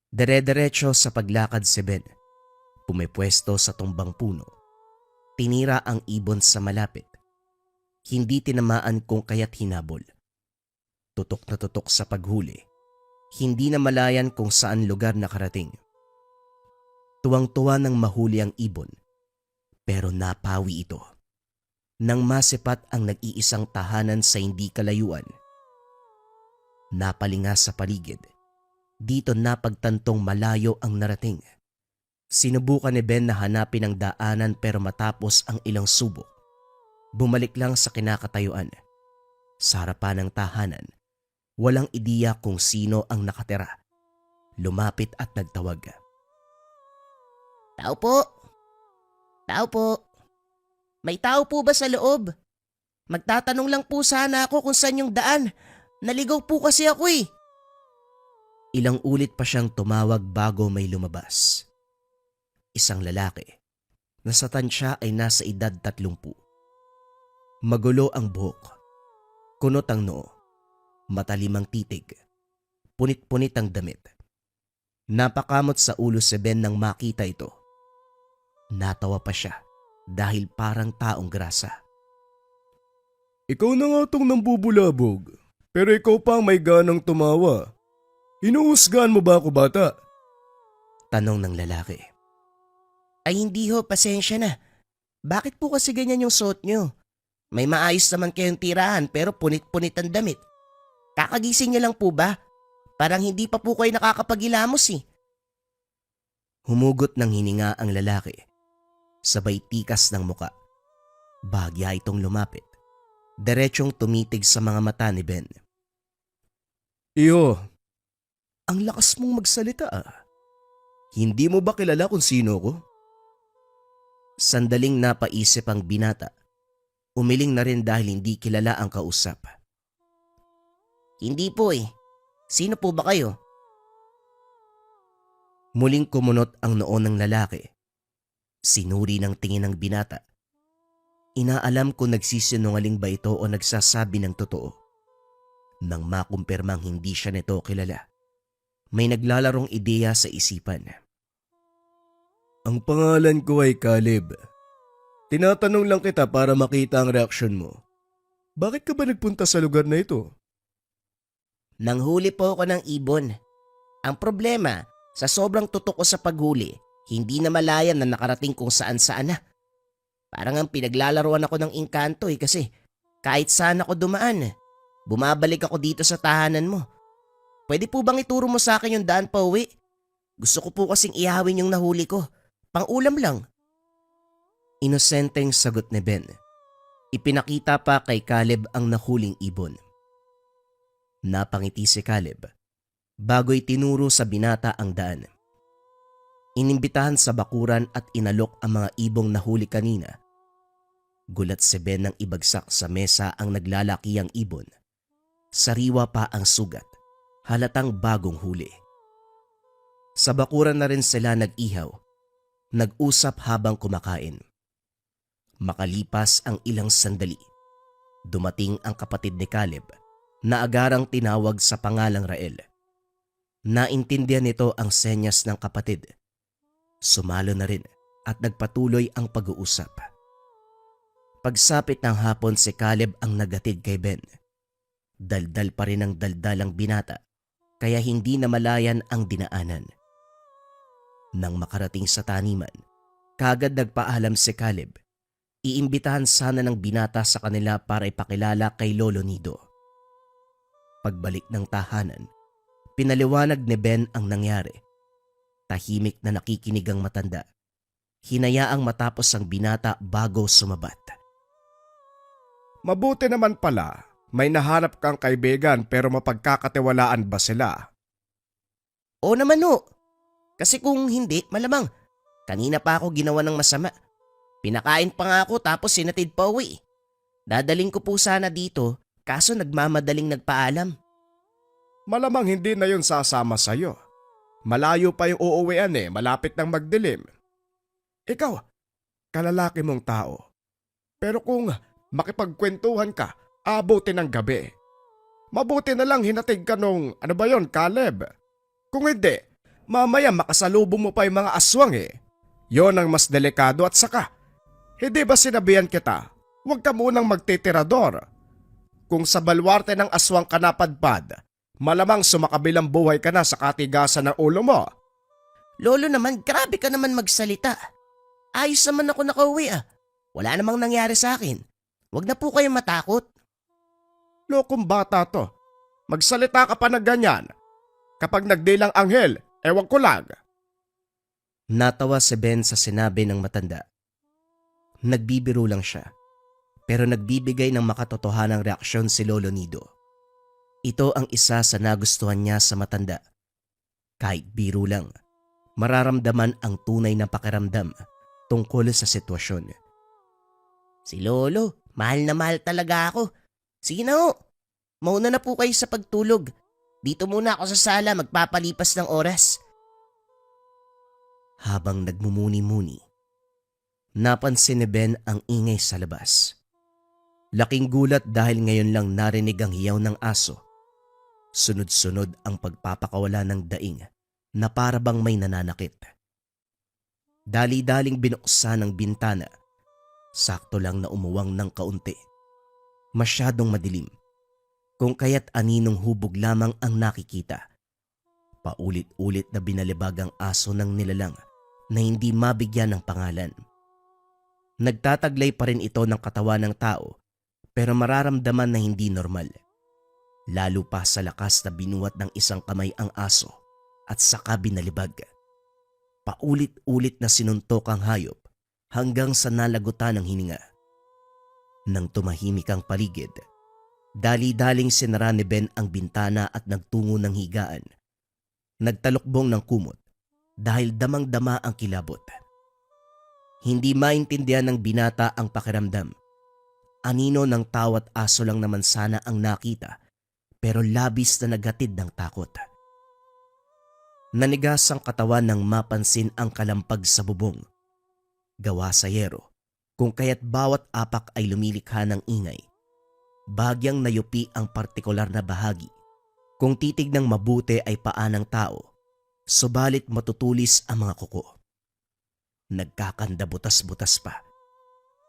Dere-derecho sa paglakad si Ben. Pumipwesto sa tumbang puno. Tinira ang ibon sa malapit. Hindi tinamaan kung kaya't hinabol. Tutok na tutok sa paghuli. Hindi na malayan kung saan lugar nakarating. Tuwang-tuwa nang mahuli ang ibon. Pero napawi ito. Nang masipat ang nag-iisang tahanan sa hindi kalayuan. Napalinga sa paligid. Dito napagtantong malayo ang narating. Sinubukan ni Ben na hanapin ang daanan pero matapos ang ilang subok, bumalik lang sa kinakatayuan. Sa harapan ng tahanan, walang ideya kung sino ang nakatira. Lumapit at nagtawag. Tao po! Tao po! May tao po ba sa loob? Magtatanong lang po sana ako kung saan yung daan. Naligaw po kasi ako eh. Ilang ulit pa siyang tumawag bago may lumabas. Isang lalaki na sa tansya ay nasa edad 30. Magulo ang buhok, kunot ang noo, matalim ang titig, punit-punit ang damit. Napakamot sa ulo si Ben nang makita ito. Natawa pa siya dahil parang taong grasa. Ikaw na nga tong nambubulabog, pero ikaw pa ang may ganang tumawa. Hinuhusgahan mo ba ako, bata? Tanong ng lalaki. Ay hindi ho, pasensya na. Bakit po kasi ganyan yung suot nyo? May maayos naman kayong tirahan pero punit-punit ang damit. Kakagising niyo lang po ba? Parang hindi pa po kayo nakakapagilamos eh. Humugot ng hininga ang lalaki. Sabay tikas ng muka. Bahagya itong lumapit. Diretsyong tumitig sa mga mata ni Ben. Iyo, Ang lakas mong magsalita ah. hindi mo ba kilala kung sino ko? Sandaling napaisip ang binata. Umiling na rin dahil hindi kilala ang kausap. Hindi po eh. Sino po ba kayo? Muling kumunot ang noo ng lalaki. Sinuri ng tingin ng binata. Inaalam kung nagsisinungaling ba ito o nagsasabi ng totoo. Nang makumpirmang hindi siya nito kilala, may naglalarong ideya sa isipan. Ang pangalan ko ay Caleb. Tinatanong lang kita para makita ang reaksyon mo. Bakit ka ba nagpunta sa lugar na ito? Nanghuli po ako ng ibon. Ang problema, sa sobrang tutok ko sa paghuli, hindi na malayan na nakarating kung saan-saan na. Parang ang pinaglalaruan ako ng engkanto kasi kahit saan ako dumaan, bumabalik ako dito sa tahanan mo. Pwede po bang ituro mo sa akin yung daan pa uwi? Gusto ko po kasing ihawin yung nahuli ko. Pang-ulam lang. Inosenteng sagot ni Ben. Ipinakita pa kay Caleb ang nahuling ibon. Napangiti si Caleb bago'y tinuro sa binata ang daan. Inimbitahan sa bakuran at inalok ang mga ibong nahuli kanina. Gulat si Ben nang ibagsak sa mesa ang naglalakiyang ibon. Sariwa pa ang sugat, halatang bagong huli. Sa bakuran na rin sila nag-ihaw Nag-usap habang kumakain. Makalipas ang ilang sandali, dumating ang kapatid ni Caleb na agarang tinawag sa pangalang Rael. Naintindihan nito ang senyas ng kapatid. Sumalo na rin at nagpatuloy ang pag-uusap. Pagsapit ng hapon, si Caleb ang nagatid kay Ben. Daldal pa rin ang daldal ang binata, kaya hindi na malayan ang dinaanan. Nang makarating sa taniman, kagad nagpaalam si Caleb. Iimbitahan sana ng binata sa kanila para ipakilala kay Lolo Nido. Pagbalik ng tahanan, pinaliwanag ni Ben ang nangyari. Tahimik na nakikinig ang matanda. Hinayaang matapos ang binata bago sumabat. Mabuti naman pala, may nahanap kang kaibigan pero mapagkakatiwalaan ba sila? Oo naman ho. Kasi kung hindi, malamang. Kanina pa ako ginawa ng masama. Pinakain pa nga ako tapos sinatid pa uwi. Dadaling ko po sana dito kaso nagmamadaling nagpaalam. Malamang hindi na yun sasama sa'yo. Malayo pa yung uuwian malapit ng magdilim. Ikaw, kalalaki mong tao. Pero kung makipagkwentuhan ka, abutin ng gabi. Mabuti na lang hinatid ka nung, Caleb? Kung hindi, mamaya makasalubong mo pa yung mga aswang Yon ang mas delikado at saka, hindi ba sinabihan kita, huwag ka munang magtitirador. Kung sa balwarte ng aswang ka napadpad, malamang sumakabilang buhay ka na sa katigasan ng ulo mo. Lolo naman, grabe ka naman magsalita. Ayos naman ako nakauwi Wala namang nangyari sa akin. Huwag na po kayong matakot. Lokong bata to. Magsalita ka pa na ganyan. Kapag nagdilang anghel, ewan ko lang. Natawa si Ben sa sinabi ng matanda. Nagbibiro lang siya, pero nagbibigay ng makatotohanang reaksyon si Lolo Nido. Ito ang isa sa nagustuhan niya sa matanda. Kahit biro lang, mararamdaman ang tunay na pakiramdam tungkol sa sitwasyon. Si Lolo, mahal na mahal talaga ako. Sige na ho, mauna na po kayo sa pagtulog. Dito muna ako sa sala magpapalipas ng oras. Habang nagmumuni-muni, napansin ni Ben ang ingay sa labas. Laking gulat dahil ngayon lang narinig ang hiyaw ng aso. Sunod-sunod ang pagpapakawala ng daing na para bang may nananakit. Dali-daling binuksan ang bintana. Sakto lang na umuwang ng kaunti. Masyadong madilim. Kung kaya't aninong hubog lamang ang nakikita. Paulit-ulit na binalibag ang aso ng nilalang na hindi mabigyan ng pangalan. Nagtataglay pa rin ito ng katawan ng tao pero mararamdaman na hindi normal. Lalo pa sa lakas na binuhat ng isang kamay ang aso at saka binalibag. Paulit-ulit na sinuntok ang hayop hanggang sa nalagutan ng hininga. Nang tumahimik ang paligid, dali-daling sinara ni Ben ang bintana at nagtungo ng higaan. Nagtalukbong ng kumot dahil damang-dama ang kilabot. Hindi maintindihan ng binata ang pakiramdam. Anino ng tawat aso lang naman sana ang nakita pero labis na naghatid ng takot. Nanigas ang katawan nang mapansin ang kalampag sa bubong. Gawa sa yero, kung kaya't bawat apak ay lumilikha ng ingay. Bagyang nayupi ang partikular na bahagi. Kung titignang mabuti ay paa ng tao, subalit matutulis ang mga kuko. Nagkakanda butas-butas pa.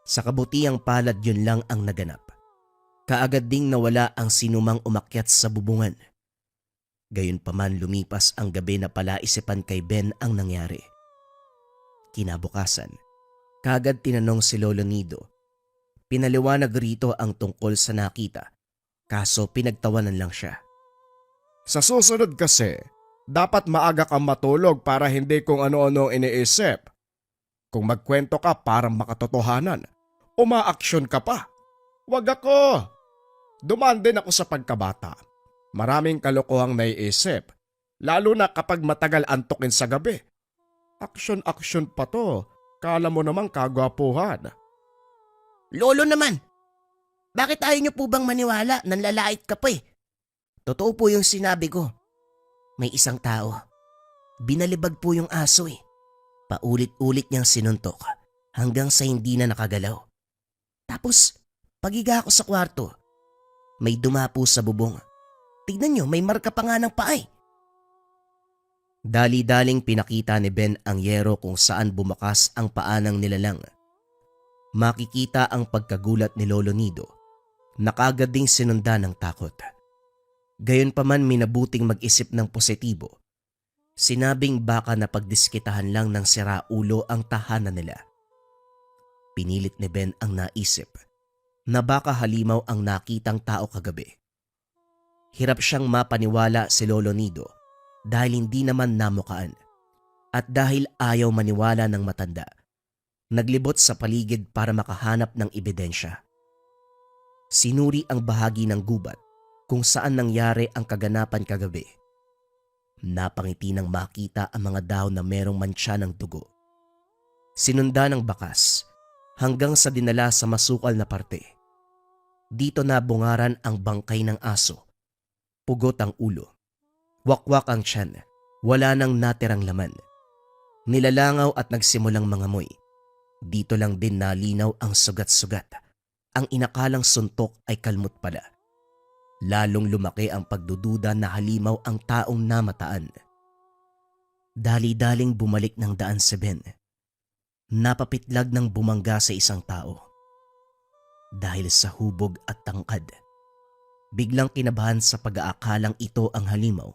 Sa kabutiang palad yun lang ang naganap. Kaagad ding nawala ang sinumang umakyat sa bubungan. Gayunpaman lumipas ang gabi na palaisipan kay Ben ang nangyari. Kinabukasan, kaagad tinanong si Lolo Nido. Pinaliwanag rito ang tungkol sa nakita, kaso pinagtawanan lang siya. Sa susunod kasi, dapat maaga kang matulog para hindi kung ano-ano iniisip. Kung magkwento ka para makatotohanan, umaaksyon ka pa. Wag ako! Dumaan din ako sa pagkabata. Maraming kalokohang naiisip, lalo na kapag matagal antukin sa gabi. Aksyon-aksyon pa to, kala mo namang kagwapuhan. Lolo naman, bakit ayaw niyo po bang maniwala? Nanlalait ka pa Totoo po yung sinabi ko. May isang tao. Binalibag po yung aso Paulit-ulit niyang sinuntok hanggang sa hindi na nakagalaw. Tapos, pagiga ako sa kwarto, may dumapo sa bubong. Tignan niyo, may marka pa nga ng paay. Dali-daling pinakita ni Ben ang yero kung saan bumakas ang paa ng nilalang. Makikita ang pagkagulat ni Lolo Nido na kaagad ding sinundan ng takot. Gayunpaman minabuting mag-isip ng positibo. Sinabing baka napagdiskitahan lang ng siraulo ang tahanan nila. Pinilit ni Ben ang naisip na baka halimaw ang nakitang tao kagabi. Hirap siyang mapaniwala si Lolo Nido dahil hindi naman namukaan at dahil ayaw maniwala ng matanda. Naglibot sa paligid para makahanap ng ebidensya. Sinuri ang bahagi ng gubat kung saan nangyari ang kaganapan kagabi. Napangiti nang makita ang mga dahon na merong mantsa ng dugo. Sinunda ng bakas hanggang sa dinala sa masukal na parte. Dito na bungaran ang bangkay ng aso. Pugot ang ulo. Wakwak ang tiyan. Wala nang natirang laman. Nilalangaw at nagsimulang mangamoy. Dito lang din nalinaw ang sugat-sugat. Ang inakalang suntok ay kalmot pala. Lalong lumaki ang pagdududa na halimaw ang taong namataan. Dali-daling bumalik ng daan si Ben. Napapitlag ng bumangga sa isang tao. Dahil sa hubog at tangkad, biglang kinabahan sa pag-aakalang ito ang halimaw.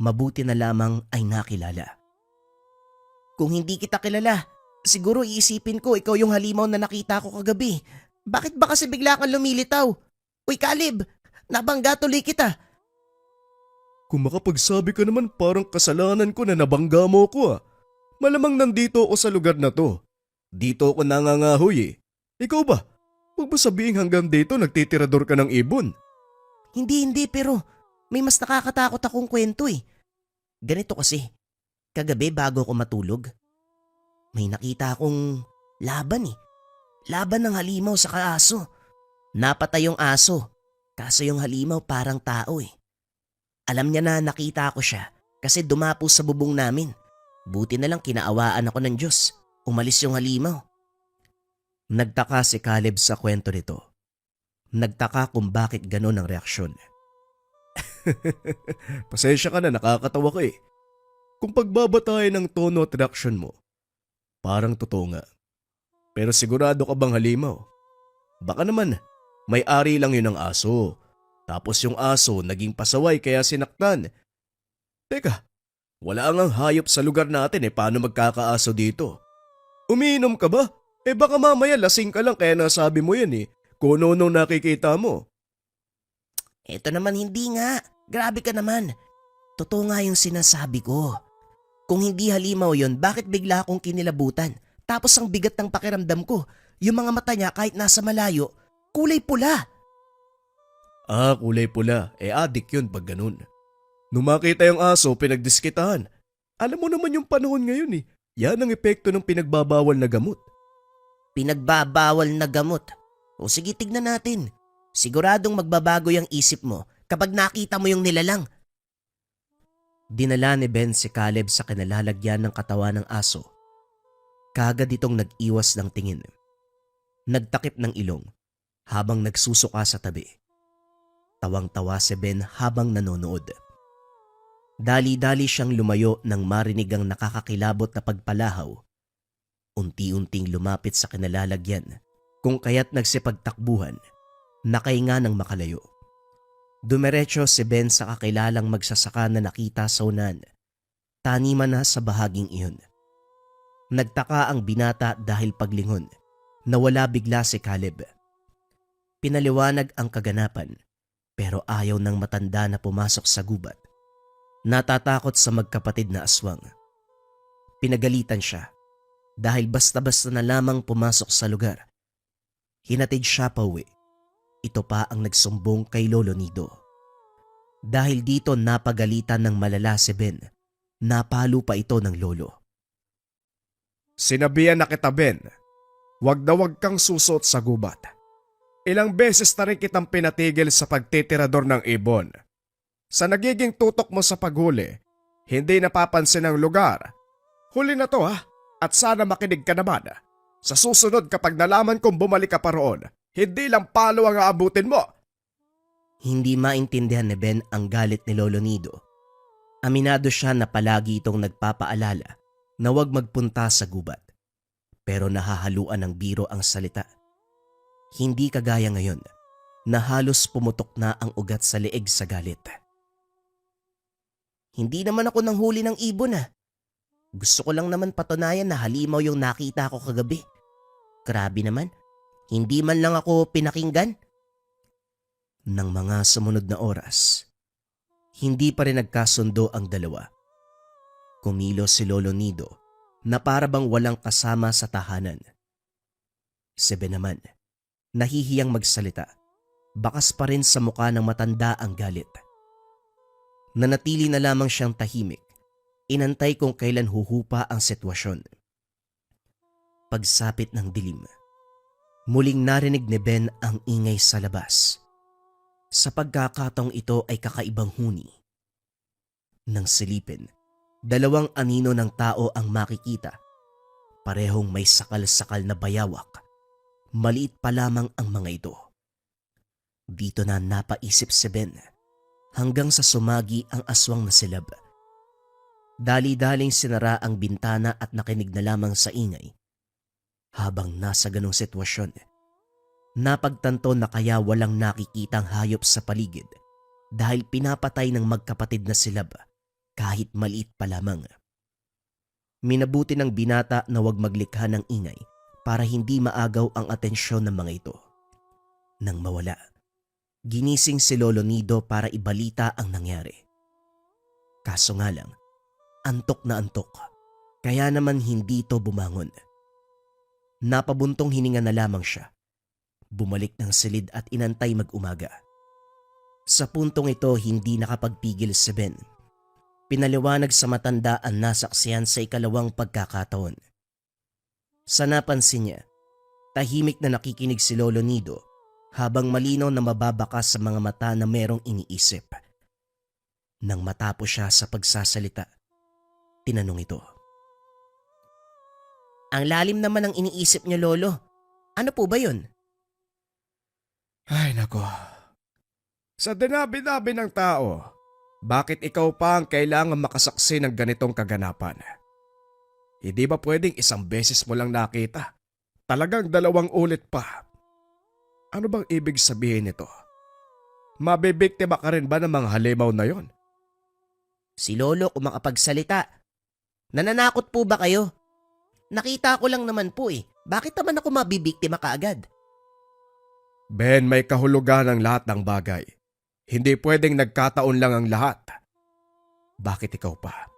Mabuti na lamang ay nakilala. Kung hindi kita kilala, siguro iisipin ko ikaw yung halimaw na nakita ko kagabi. Bakit ba kasi bigla kang lumilitaw? Uy Caleb, nabangga tuloy kita. Kung makapagsabi ka naman parang kasalanan ko na nabangga mo ko ah. Malamang nandito ako sa lugar na to. Dito ako nangangahoy eh. Ikaw ba? Huwag ba sabihin hanggang dito nagtitirador ka ng ibon? Hindi pero may mas nakakatakot akong kwento eh. Ganito kasi, kagabi bago ako matulog, may nakita akong laban eh. Laban ng halimaw sa kaaso. Napatay yung aso, kaso yung halimaw parang tao eh. Alam niya na nakita ko siya kasi dumapo sa bubong namin. Buti na lang kinaawaan ako ng Diyos. Umalis yung halimaw. Nagtaka si Caleb sa kwento nito. Nagtaka kung bakit ganon ang reaksyon. Pasensya ka na, nakakatawa ka eh. Kung pagbabatayan ng tono at reaksyon mo, parang totoo nga. Pero sigurado ka bang halimaw? Baka naman, may-ari lang yun ng aso. Tapos yung aso naging pasaway kaya sinaktan. Teka, wala ang hayop sa lugar natin eh, paano magkakaaso dito? Umiinom ka ba? Eh baka mamaya lasing ka lang kaya nasabi mo yan eh. Kung ano nakikita mo. Eto naman hindi nga. Grabe ka naman. Totoo nga yung sinasabi ko. Kung hindi halimaw yon, bakit bigla akong kinilabutan? Tapos ang bigat ng pakiramdam ko, yung mga mata niya kahit nasa malayo, kulay pula. Ah, kulay pula. Eh adik yun pag ganun. Nung makita yung aso, pinagdiskitahan. Alam mo naman yung panahon ngayon eh. Yan ang epekto ng pinagbabawal na gamot. Pinagbabawal na gamot. O sige, tignan natin. Siguradong magbabago yung isip mo kapag nakita mo yung nilalang. Dinala ni Ben si Caleb sa kinalalagyan ng katawan ng aso. Kaagad itong nag-iwas ng tingin. Nagtakip ng ilong habang nagsusuka sa tabi. Tawang-tawa si Ben habang nanonood. Dali-dali siyang lumayo nang marinig ang nakakakilabot na pagpalahaw. Unti-unting lumapit sa kinalalagyan kung kaya't nagsipagtakbuhan, nakahinga ng makalayo. Dumiretso si Ben sa kakilalang magsasaka na nakita sa unan, taniman na sa bahaging iyon. Nagtaka ang binata dahil paglingon, nawala bigla si Caleb. Pinaliwanag ang kaganapan pero ayaw ng matanda na pumasok sa gubat. Natatakot sa magkapatid na aswang. Pinagalitan siya dahil basta-basta na lamang pumasok sa lugar. Hinatid siya pauwi. Ito pa ang nagsumbong kay Lolo Nido. Dahil dito napagalitan ng malala si Ben, napalo pa ito ng lolo. Sinabihan na kita, Ben. Wag na wag kang susot sa gubat. Ilang beses na rin kitang pinatigil sa pagtitirador ng ibon. Sa nagiging tutok mo sa paghuli, hindi napapansin ang lugar. Huli na to ha. At sana makinig ka naman. Sa susunod kapag nalaman kong bumalik ka pa roon, hindi lang palo ang aabutin mo. Hindi maintindihan ni Ben ang galit ni Lolo Nido. Aminado siya na palagi itong nagpapaalala na huwag magpunta sa gubat. Pero nahahaluan ng biro ang salita. Hindi kagaya ngayon na halos pumutok na ang ugat sa leeg sa galit. Hindi naman ako nanghuli ng ibon Gusto ko lang naman patunayan na halimaw yung nakita ko kagabi. Grabe naman, hindi man lang ako pinakinggan. Nang mga sumunod na oras, hindi pa rin nagkasundo ang dalawa. Kumilos si Lolo Nido na para bang walang kasama sa tahanan. Si Ben naman, nahihiyang magsalita, bakas pa rin sa mukha ng matanda ang galit. Nanatili na lamang siyang tahimik. Inantay kung kailan huhupa ang sitwasyon. Pagsapit ng dilim, muling narinig ni Ben ang ingay sa labas. Sa pagkakataong ito ay kakaibang huni. Nang silipin, dalawang anino ng tao ang makikita. Parehong may sakal-sakal na bayawak. Maliit pa lamang ang mga ito. Dito na napaisip si Ben hanggang sa sumagi ang aswang na silab. Dali-daling sinara ang bintana at nakinig na lamang sa ingay. Habang nasa ganong sitwasyon, napagtanto na kaya walang nakikitang hayop sa paligid dahil pinapatay ng magkapatid na silab kahit maliit pa lamang. Minabuti ng binata na huwag maglikha ng ingay para hindi maagaw ang atensyon ng mga ito. Nang mawala, ginising si Lolo Nido para ibalita ang nangyari. Kaso nga lang, antok na antok, kaya naman hindi ito bumangon. Napabuntong hininga na lamang siya. Bumalik ng silid at inantay mag-umaga. Sa puntong ito hindi nakapagpigil si Ben. Pinaliwanag sa matanda ang nasaksihan sa ikalawang pagkakataon. Sa napansin niya, tahimik na nakikinig si Lolo Nido habang malinaw na mababakas sa mga mata na merong iniisip. Nang matapos siya sa pagsasalita, tinanong ito. Ang lalim naman ang iniisip niyo, Lolo. Ano po ba yun? Ay nako. Sa dinabi-dabi ng tao, bakit ikaw pa ang kailangan makasaksi ng ganitong kaganapan? Hindi ba pwedeng isang beses mo lang nakita? Talagang 2 ulit pa. Ano bang ibig sabihin nito? Mabibiktima ka rin ba ng mga halimaw na yon? Si Lolo kung makapagsalita. Nananakot po ba kayo? Nakita ko lang naman po Bakit naman ako mabibiktima kaagad? Ben, may kahulugan ang lahat ng bagay. Hindi pwedeng nagkataon lang ang lahat. Bakit ikaw pa?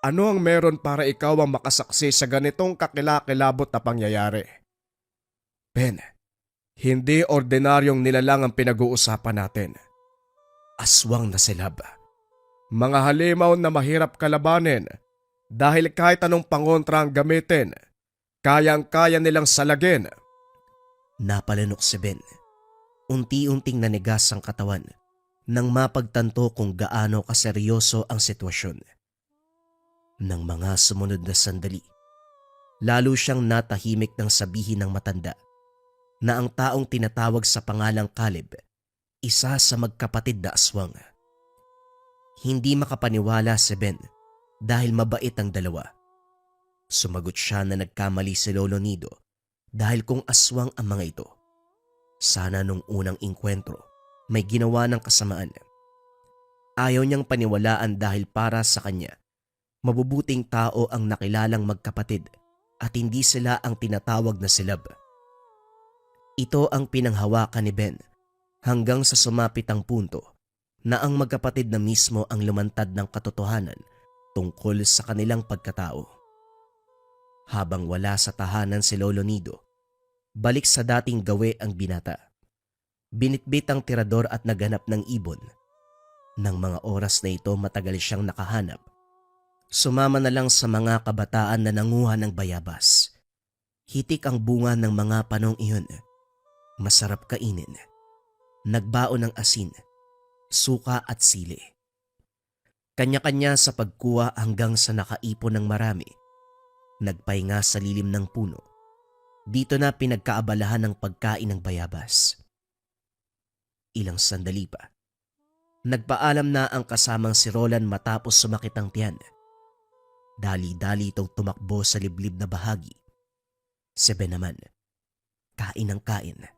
Ano ang meron para ikaw ang makasaksi sa ganitong kakilakilabot na pangyayari? Ben, hindi ordinaryong nilalang ang pinag-uusapan natin. Aswang na silab. Mga halimaw na mahirap kalabanin dahil kahit anong pangontra ang gamitin, kayang-kaya nilang salagin. Napalanok si Ben. Unti-unting nanigas ang katawan nang mapagtanto kung gaano kaseryoso ang sitwasyon. Nang mga sumunod na sandali, lalo siyang natahimik nang sabihin ng matanda na ang taong tinatawag sa pangalang Caleb, isa sa magkapatid na aswang. Hindi makapaniwala si Ben dahil mabait ang dalawa. Sumagot siya na nagkamali si Lolo Nido dahil kung aswang ang mga ito, sana nung unang inkwentro may ginawa ng kasamaan. Ayaw niyang paniwalaan dahil para sa kanya, mabubuting tao ang nakilalang magkapatid at hindi sila ang tinatawag na silab. Ito ang pinanghawakan ni Ben hanggang sa sumapit ang punto na ang magkapatid na mismo ang lumantad ng katotohanan tungkol sa kanilang pagkatao. Habang wala sa tahanan si Lolo Nido, balik sa dating gawe ang binata. Binitbit ang tirador at naghanap ng ibon. Nang mga oras na ito matagal siyang nakahanap, sumama na lang sa mga kabataan na nanguha ng bayabas. Hitik ang bunga ng mga panong iyon. Masarap kainin. Nagbaon ng asin, suka at sili. Kanya-kanya sa pagkuha hanggang sa nakaipon ng marami. Nagpahinga sa lilim ng puno. Dito na pinagkaabalahan ng pagkain ng bayabas. Ilang sandali pa. Nagpaalam na ang kasamang si Roland matapos sumakit ang tiyan. Dali-dali itong tumakbo sa liblib na bahagi. Si Ben naman, kain ng kain.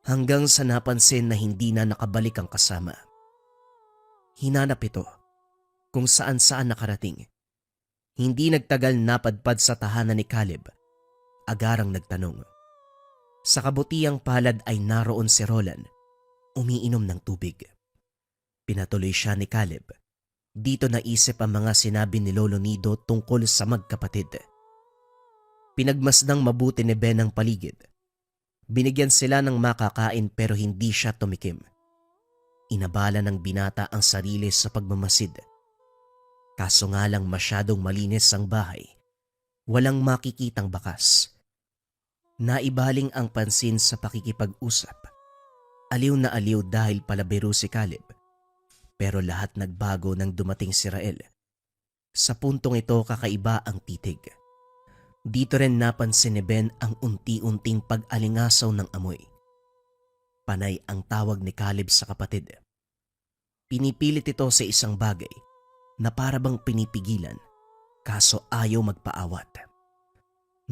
Hanggang sa napansin na hindi na nakabalik ang kasama. Hinanap ito kung saan-saan nakarating. Hindi nagtagal napadpad sa tahanan ni Caleb. Agarang nagtanong. Sa kabutiang palad ay naroon si Roland, umiinom ng tubig. Pinatuloy siya ni Caleb. Dito naisip ang mga sinabi ni Lolo Nido tungkol sa magkapatid. Pinagmasdang mabuti ni Ben ang paligid. Binigyan sila ng makakain pero hindi siya tumikim. Inabala ng binata ang sarili sa pagmamasid. Kaso nga lang masyadong malinis ang bahay. Walang makikitang bakas. Naibaling ang pansin sa pakikipag-usap. Aliw na aliw dahil palabiro si Caleb. Pero lahat nagbago nang dumating si Rael. Sa puntong ito kakaiba ang titig. Dito rin napansin ni Ben ang unti-unting pag-alingasaw ng amoy. Panay ang tawag ni Caleb sa kapatid. Pinipilit ito sa isang bagay na parabang pinipigilan kaso ayaw magpaawat.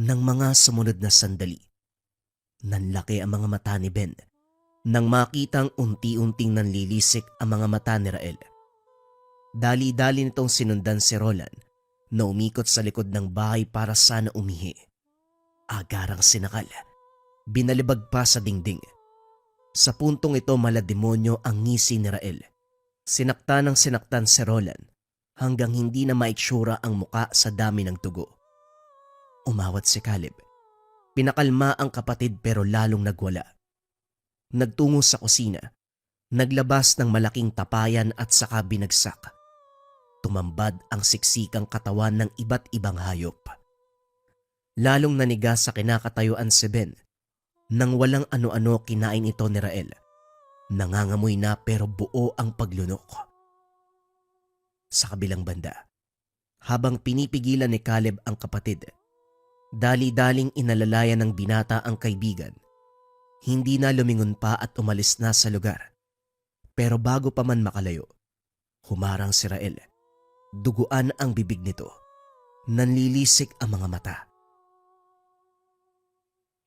Nang mga sumunod na sandali, nanlaki ang mga mata ni Ben nang makitang unti-unting nanlilisik ang mga mata ni Rael. Dali-dali nitong sinundan si Roland na umikot sa likod ng bahay para sana umihi. Agarang sinakal, binalibag pa sa dingding. Sa puntong ito malademonyo ang ngisi ni Rael. Sinaktan ng sinaktan si Roland hanggang hindi na maitsura ang muka sa dami ng dugo. Umawat si Caleb. Pinakalma ang kapatid pero lalong nagwala. Nagtungo sa kusina, naglabas ng malaking tapayan at saka binagsak. Tumambad ang siksikang katawan ng iba't ibang hayop. Lalong naniga sa kinakatayuan si Ben. Nang walang ano-ano kinain ito ni Rael. Nangangamoy na pero buo ang paglunok. Sa kabilang banda, habang pinipigilan ni Caleb ang kapatid, dali-daling inalalayan ng binata ang kaibigan. Hindi na lumingon pa at umalis na sa lugar. Pero bago pa man makalayo, humarang si Rael. Duguan ang bibig nito. Nanlilisik ang mga mata.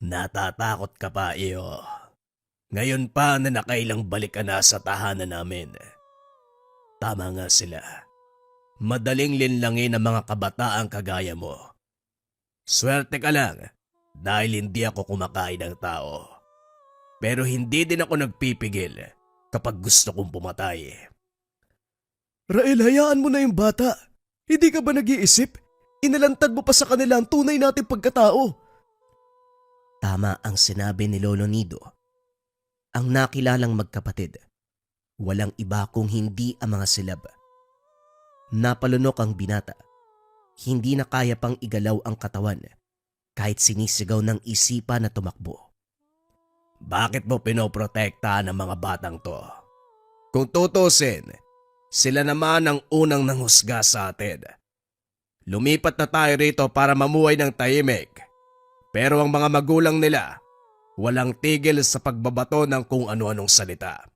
Natatakot ka pa, iyo. Ngayon pa na nakailang balik ka na sa tahanan namin. Tama nga sila. Madaling linlangin ang mga kabataang kagaya mo. Swerte ka lang dahil hindi ako kumakain ng tao. Pero hindi din ako nagpipigil kapag gusto kong pumatay. Rael, hayaan mo na yung bata. Hindi ka ba nag-iisip? Inalantad mo pa sa kanila ang tunay nating pagkatao. Tama ang sinabi ni Lolo Nido. Ang nakilalang magkapatid, walang iba kung hindi ang mga silab. Napalunok ang binata. Hindi na kaya pang igalaw ang katawan kahit sinisigaw ng isipan na tumakbo. Bakit mo pinoprotektahan ang mga batang to? Kung tutusin, sila naman ang unang nanghusga sa atin. Lumipat na tayo rito para mamuhay ng tahimik. Pero ang mga magulang nila, walang tigil sa pagbabato ng kung ano-anong salita.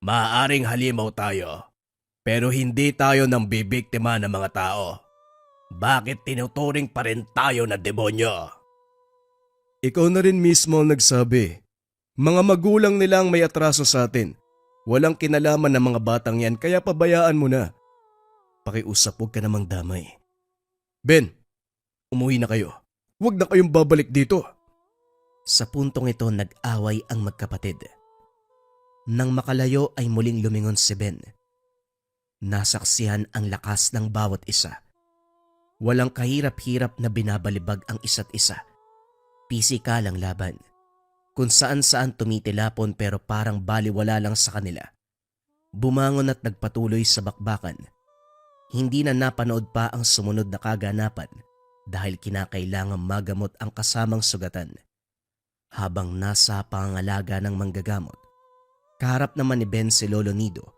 Maaaring halimaw tayo, pero hindi tayo nang bibiktima ng mga tao. Bakit tinuturing pa rin tayo na demonyo? Ikaw na rin mismo ang nagsabi. Mga magulang nilang may atraso sa atin. Walang kinalaman ng mga batang yan kaya pabayaan mo na. Pakiusap, huwag ka namang damay. Ben, umuwi na kayo. Huwag na kayong babalik dito. Sa puntong ito nag-away ang magkapatid. Nang makalayo ay muling lumingon si Ben. Nasaksihan ang lakas ng bawat isa. Walang kahirap-hirap na binabalibag ang isa't isa. Pisikal ang laban. Kung saan-saan tumitilapon pero parang baliwala lang sa kanila. Bumangon at nagpatuloy sa bakbakan. Hindi na napanood pa ang sumunod na kaganapan dahil kinakailangang magamot ang kasamang sugatan. Habang nasa pangangalaga ng manggagamot, kaharap naman ni Ben si Lolo Nido.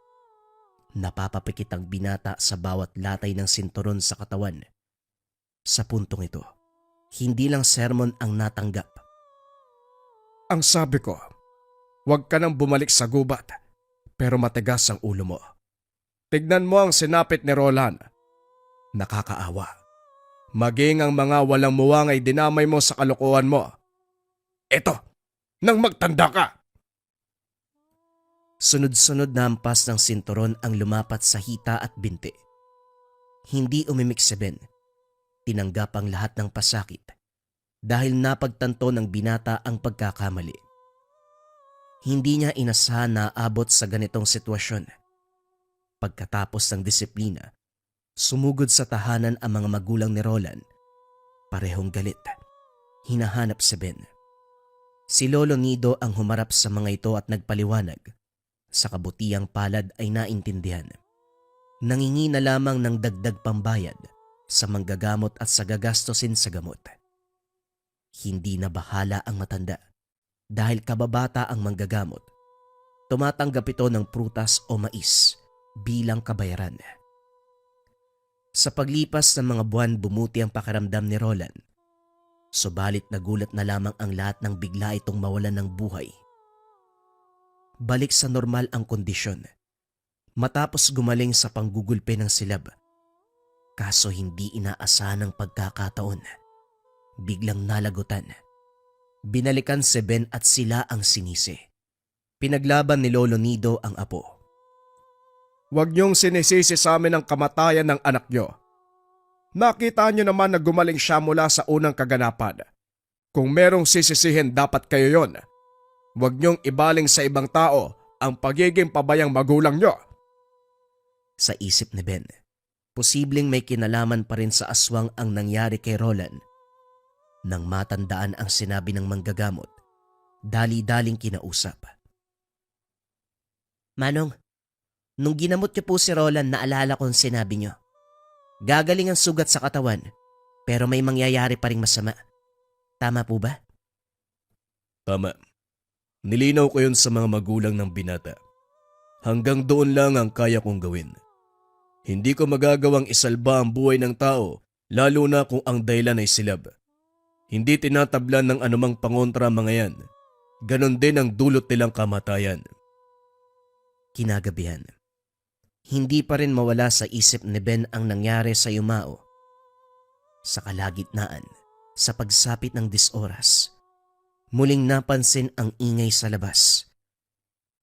Napapapikit ang binata sa bawat latay ng sinturon sa katawan. Sa puntong ito, hindi lang sermon ang natanggap. Ang sabi ko, huwag ka nang bumalik sa gubat, pero matigas ang ulo mo. Tignan mo ang sinapit ni Roland. Nakakaawa. Maging ang mga walang muwang ay dinamay mo sa kalokohan mo. Eto, nang magtanda ka! Sunod-sunod na hampas ng sinturon ang lumapat sa hita at binti. Hindi umimik si Ben. Tinanggap ang lahat ng pasakit dahil napagtanto ng binata ang pagkakamali. Hindi niya inasahan na aabot sa ganitong sitwasyon. Pagkatapos ng disiplina, sumugod sa tahanan ang mga magulang ni Roland. Parehong galit. Hinahanap si Ben. Si Lolo Nido ang humarap sa mga ito at nagpaliwanag. Sa kabutiang palad ay naintindihan. Nangingi na lamang ng dagdag pambayad sa manggagamot at sa gagastosin sa gamot. Hindi na bahala ang matanda dahil kababata ang manggagamot. Tumatanggap ito ng prutas o mais bilang kabayaran. Sa paglipas ng mga buwan, bumuti ang pakiramdam ni Roland. Subalit nagulat na lamang ang lahat nang bigla itong mawalan ng buhay. Balik sa normal ang kondisyon matapos gumaling sa panggugulpe ng silab. Kaso hindi inaasahan ang pagkakataon. Biglang nalagutan. Binalikan si Ben at sila ang sinisi. Pinaglaban ni Lolo Nido ang apo. Huwag niyong sinisisi sa amin ang kamatayan ng anak niyo. Nakita niyo naman na gumaling siya mula sa unang kaganapan. Kung merong sisisihin, dapat kayo yon. Huwag niyong ibaling sa ibang tao ang pagiging pabayang magulang niyo. Sa isip ni Ben, posibleng may kinalaman pa rin sa aswang ang nangyari kay Roland. Nang matandaan ang sinabi ng manggagamot, dali-daling kinausap. Manong, nung ginamot niyo po si Roland, naalala kong sinabi niyo. Gagaling ang sugat sa katawan, pero may mangyayari pa ring masama. Tama po ba? Tama. Nilinaw ko yun sa mga magulang ng binata. Hanggang doon lang ang kaya kong gawin. Hindi ko magagawang isalba ang buhay ng tao, lalo na kung ang dahilan ay silab. Hindi tinatablan ng anumang pangontra mga yan. Ganon din ang dulot nilang kamatayan. Kinagabihan. Hindi pa rin mawala sa isip ni Ben ang nangyari sa Yumao. Sa kalagitnaan, sa pagsapit ng 10 oras, muling napansin ang ingay sa labas.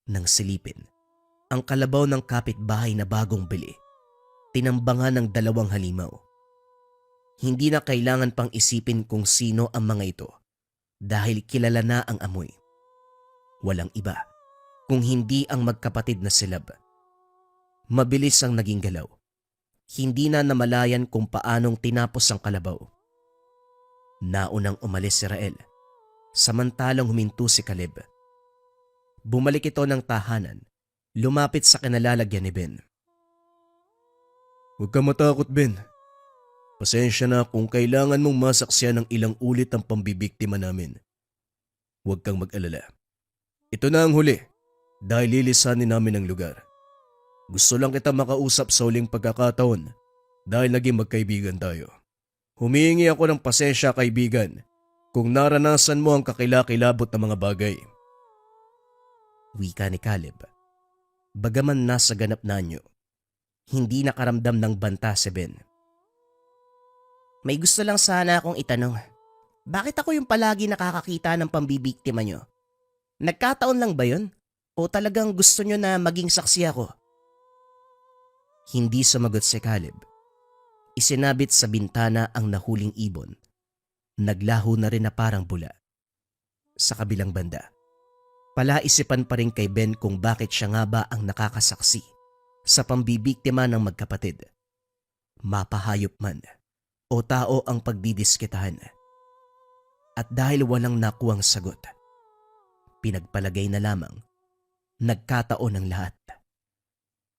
Nang silipin, ang kalabaw ng kapitbahay na bagong bili, tinambangan ng 2 halimaw. Hindi na kailangan pang isipin kung sino ang mga ito dahil kilala na ang amoy. Walang iba kung hindi ang magkapatid na silab. Mabilis ang naging galaw. Hindi na namalayan kung paanong tinapos ang kalabaw. Naunang umalis si Rael, samantalang huminto si Caleb. Bumalik ito ng tahanan, lumapit sa kinalalagyan ni Ben. Huwag ka matakot, Ben. Pasensya na kung kailangan mong masaksiyan ng ilang ulit ang pambibiktima namin. Huwag kang mag-alala. Ito na ang huli dahil lilisanin namin ang lugar. Gusto lang kita makausap sa huling pagkakataon dahil naging magkaibigan tayo. Humihingi ako ng pasensya, kaibigan, kung naranasan mo ang kakilakilabot na mga bagay. Wika ni Caleb. Bagaman nasa ganap na anyo, hindi nakaramdam ng banta si Ben. May gusto lang sana akong itanong. Bakit ako yung palagi nakakakita ng pambibiktima nyo? Nagkataon lang ba yun? O talagang gusto nyo na maging saksi ako? Hindi sumagot si Caleb. Isinabit sa bintana ang nahuling ibon. Naglaho na rin na parang bula. Sa kabilang banda, palaisipan pa rin kay Ben kung bakit siya nga ba ang nakakasaksi sa pambibiktima ng magkapatid. Mapahayop man o tao ang pagdidiskitahan. At dahil walang nakuwang sagot, pinagpalagay na lamang nagkataon ang lahat.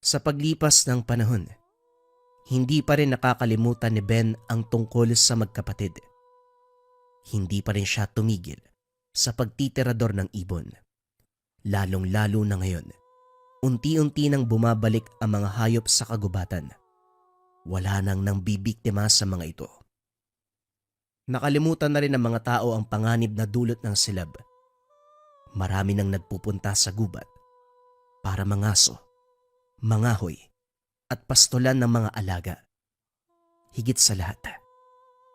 Sa paglipas ng panahon, hindi pa rin nakakalimutan ni Ben ang tungkol sa magkapatid. Hindi pa rin siya tumigil sa pagtitirador ng ibon. Lalong-lalo na ngayon Unti-unti nang bumabalik ang mga hayop sa kagubatan. Wala nang bibiktima sa mga ito. Nakalimutan na rin ng mga tao ang panganib na dulot ng silab. Marami nang nagpupunta sa gubat para mangaso, mangahoy at pastulan ng mga alaga. Higit sa lahat,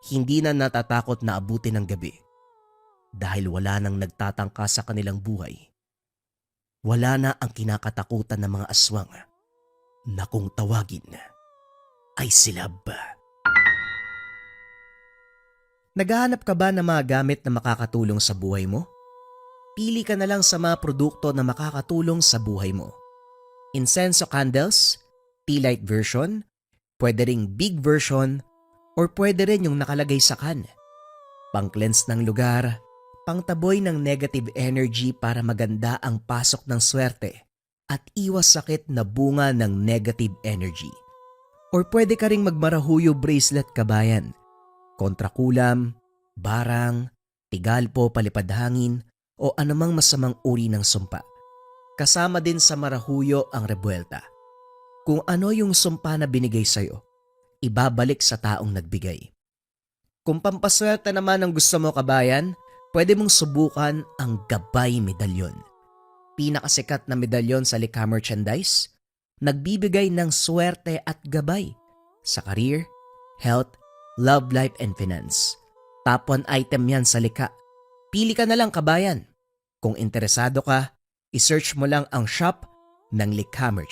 hindi na natatakot na abutin ng gabi dahil wala nang nagtatangka sa kanilang buhay. Wala na ang kinakatakutan ng mga aswang na kung tawagin ay silab. Naghahanap ka ba ng mga gamit na makakatulong sa buhay mo? Pili ka na lang sa mga produkto na makakatulong sa buhay mo. Incenso candles, tea light version, pwede ring big version, or pwede rin yung nakalagay sa can. Pang-cleanse ng lugar, pangtaboy ng negative energy para maganda ang pasok ng swerte at iwas sakit na bunga ng negative energy. Or pwede ka ring magmarahuyo bracelet kabayan, kontrakulam, barang, tigalpo palipadhangin o anumang masamang uri ng sumpa. Kasama din sa marahuyo ang rebuelta. Kung ano yung sumpa na binigay sa'yo, ibabalik sa taong nagbigay. Kung pampaswerte naman ang gusto mo kabayan, pwede mong subukan ang Gabay Medalyon. Pinakasikat na medalyon sa likha merchandise, nagbibigay ng swerte at gabay sa career, health, love life and finance. Top 1 item yan sa likha. Pili ka na lang kabayan. Kung interesado ka, isearch mo lang ang shop ng Likha Merch.